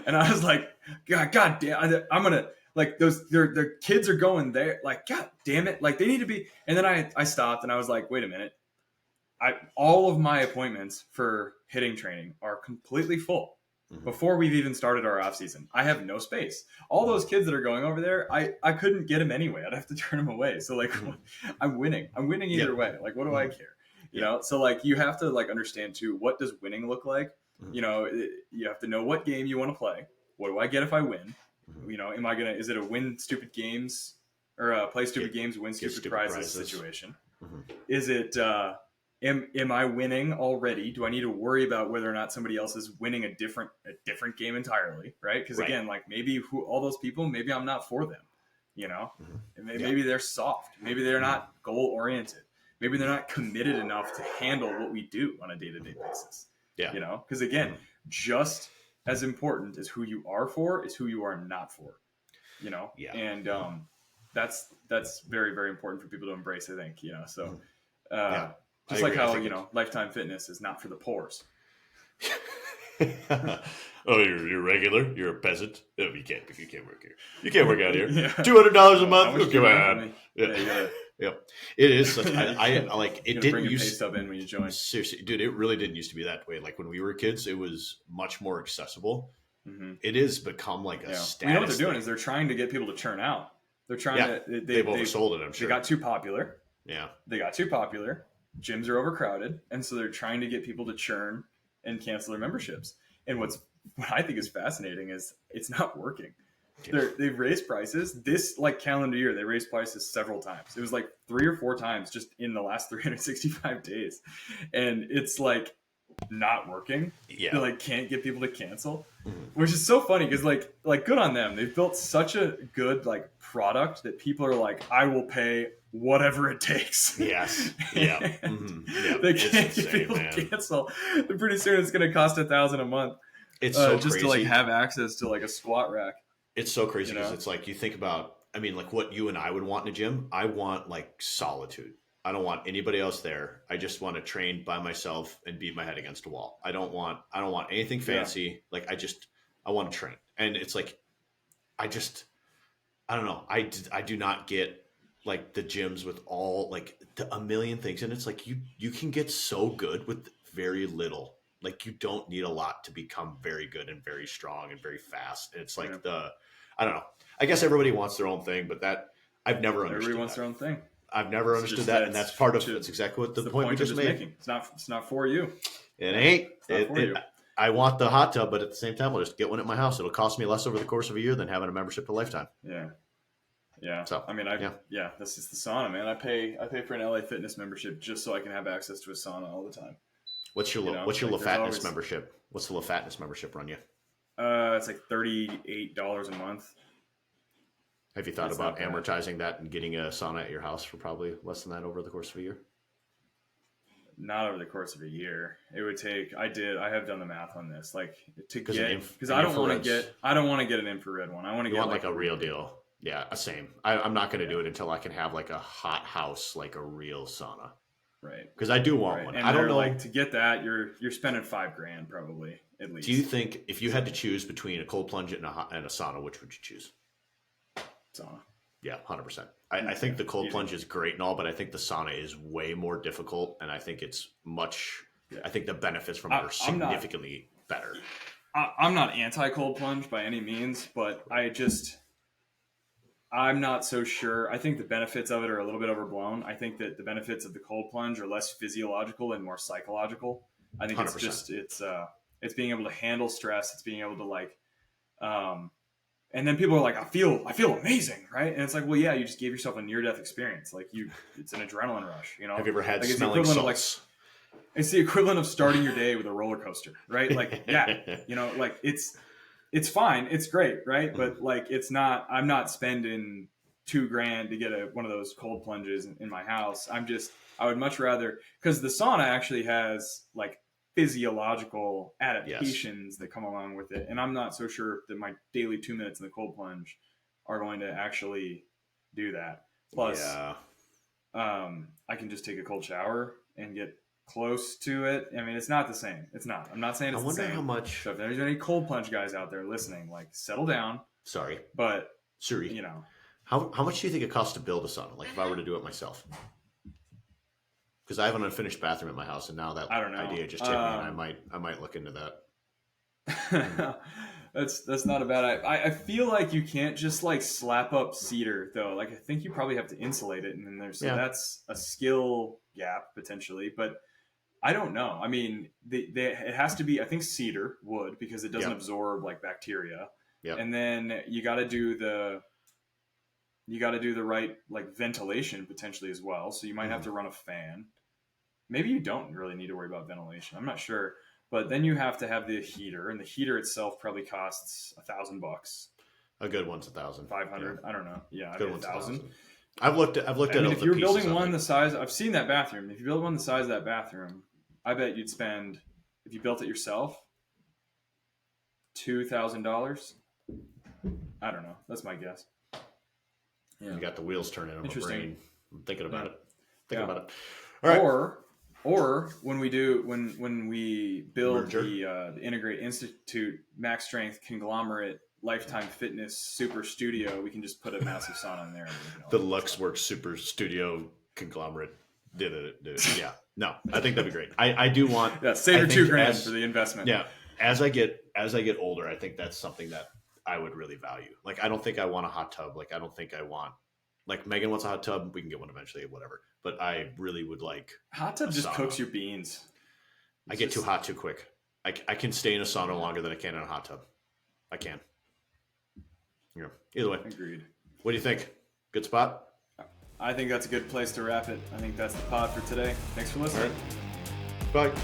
S1: and I was like, God damn, I'm gonna like those. Their kids are going there. Like, God damn it! Like they need to be. And then I stopped and I was like, wait a minute. All of my appointments for hitting training are completely full.
S2: Mm-hmm.
S1: Before we've even started our off season, I have no space. All those kids that are going over there, I couldn't get them anyway. I'd have to turn them away. So like, I'm winning. I'm winning either way. Like, what do I care? You know. So like, you have to like understand too. What does winning look like? You know, you have to know what game you want to play. What do I get if I win? You know, is it a win stupid games or play stupid games, win stupid prizes situation? Is it, am I winning already? Do I need to worry about whether or not somebody else is winning a different game entirely? Right. Cause again, like maybe all those people, maybe I'm not for them, you know, maybe they're soft. Maybe they're not goal oriented. Maybe they're not committed enough to handle what we do on a day-to-day basis.
S2: Yeah.
S1: You know, because again, just as important as who you are for is who you are not for. You know, and that's very, very important for people to embrace. I think, you know, so just like how you know, Lifetime Fitness is not for the pores.
S2: Oh, you're regular. You're a peasant. Oh, you can't work here. You can't work out here. $200 a month. Oh, come on. Yep. It is such. I like it. Didn't
S1: used pay stub in when you join.
S2: Seriously, dude, it really didn't used to be that way. Like when we were kids, it was much more accessible.
S1: Mm-hmm.
S2: It has become like a status.
S1: You know what they're doing is they're trying to get people to churn out. They're trying to. They've
S2: oversold it. I'm sure
S1: they got too popular.
S2: Yeah,
S1: they got too popular. Gyms are overcrowded, and so they're trying to get people to churn and cancel their memberships. And what I think is fascinating is it's not working. They've raised prices this like calendar year. They raised prices several times. It was like 3 or 4 times just in the last 365 days, and it's like not working. They like can't get people to cancel, which is so funny because like good on them. They've built such a good like product that people are like, I will pay whatever it takes.
S2: Yes. Yeah.
S1: They can't get people to cancel. And pretty soon it's going to cost $1,000 a month.
S2: It's so
S1: just
S2: crazy
S1: to like have access to like a squat rack.
S2: It's so crazy
S1: You
S2: because
S1: know?
S2: it's like you think about, I mean, like what you and I would want in a gym. I want like solitude. I don't want anybody else there. I just want to train by myself and beat my head against a wall. I don't want anything
S1: Yeah.
S2: fancy. Like I want to train. And it's like, I just, I don't know. I do not get like the gyms with all like a million things. And it's like, you can get so good with very little. Like you don't need a lot to become very good and very strong and very fast. And it's
S1: Yeah.
S2: like I don't know. I guess everybody wants their own thing, but that I've never
S1: Everybody
S2: understood
S1: wants
S2: that.
S1: their own thing.
S2: I've never
S1: It's
S2: understood
S1: just
S2: that, and that's part of
S1: to,
S2: that's exactly what
S1: it's
S2: the
S1: the
S2: point we
S1: point I'm
S2: just
S1: just
S2: made.
S1: making. It's not for you.
S2: It
S1: Yeah.
S2: ain't.
S1: It's not for you.
S2: I want the hot tub, but at the same time, I'll just get one at my house. It'll cost me less over the course of a year than having a membership to lifetime.
S1: Yeah. Yeah.
S2: So
S1: I mean, this is the sauna, man. I pay for an LA Fitness membership just so I can have access to a sauna all the time.
S2: what's your
S1: Like,
S2: LaFatness membership? What's the LaFatness membership run you?
S1: It's like $38 a month.
S2: Have you thought
S1: It's
S2: about
S1: not bad.
S2: amortizing that and getting a sauna at your house for probably less than that over the course of a year?
S1: Not over the course of a year. It would take. I have done the math on this. Like to
S2: Because
S1: get because I don't want to get an infrared one. I want to
S2: You
S1: get
S2: want like a real deal. Yeah, same. I'm not going to do it until I can have like a hot house, like a real sauna.
S1: Right.
S2: Because I do want
S1: Right.
S2: one.
S1: And
S2: I don't know.
S1: like to get that, you're spending $5,000 probably at least.
S2: Do you think if you had to choose between a cold plunge and a sauna, which would you choose?
S1: Sauna.
S2: Yeah, 100%. I think the cold plunge is great and all, but I think the sauna is way more difficult, and I think it's much. Yeah. I think the benefits from it are significantly better.
S1: I'm not anti cold plunge by any means, but I'm not so sure. I think the benefits of it are a little bit overblown. I think that the benefits of the cold plunge are less physiological and more psychological. I think 100%. It's being able to handle stress. It's being able to like, and then people are like, I feel amazing, right? And it's like, well, yeah, you just gave yourself a near death experience. Like it's an adrenaline rush. You know,
S2: have you ever had
S1: like
S2: smelling salts?
S1: It's the equivalent of starting your day with a roller coaster, right? Like, yeah, you know, like it's fine. It's great. Right. But like, I'm not spending $2,000 to get one of those cold plunges in my house. I would much rather, because the sauna actually has like physiological adaptations that come along with it. And I'm not so sure that my daily 2 minutes in the cold plunge are going to actually do that. Plus, I can just take a cold shower and get close to it. I mean, it's not the same. It's not. I'm not saying it's the same. I wonder
S2: how much.
S1: So if there's any cold plunge guys out there listening, like settle down.
S2: Sorry.
S1: But,
S2: Suri,
S1: you know.
S2: How much do you think it costs to build a sauna? Like if I were to do it myself? Because I have an unfinished bathroom at my house, and now that idea just hit me, and I might look into that.
S1: That's not a bad idea. I feel like you can't just like slap up cedar though. Like I think you probably have to insulate it, and then that's a skill gap potentially. But I don't know. I mean, it has to be. I think cedar wood because it doesn't absorb like bacteria.
S2: Yep.
S1: And then you got to do the right like ventilation potentially as well. So you might have to run a fan. Maybe you don't really need to worry about ventilation. I'm not sure. But then you have to have the heater, and the heater itself probably costs $1,000.
S2: A good one's $1,000.
S1: 500. Yeah. I don't know. Yeah,
S2: good one's $1,000. I've looked at.
S1: If you're building one the size, I've seen that bathroom. If you build one the size of that bathroom, I bet you'd spend, if you built it yourself, $2,000. I don't know. That's my guess.
S2: Yeah. You got the wheels turning on my brain. I'm thinking about it. About it.
S1: All right. Or when we build the Integrate Institute Max Strength Conglomerate Lifetime Fitness Super Studio, we can just put a massive sauna in there.
S2: The Luxworks Super Studio Conglomerate did it. Yeah. No, I think that'd be great. I do want.
S1: Yeah, save your $2,000 for the investment.
S2: Yeah. As I get older, I think that's something that I would really value. Like, I don't think I want a hot tub. Like, I don't think I want. Like Megan wants a hot tub, we can get one eventually, whatever. But I really would like
S1: hot tub. Just cooks your beans.
S2: I get too hot too quick. I can stay in a sauna longer than I can in a hot tub. I can. You know, either way.
S1: Agreed.
S2: What do you think? Good spot?
S1: I think that's a good place to wrap it. I think that's the pod for today. Thanks for listening.
S2: All right. Bye.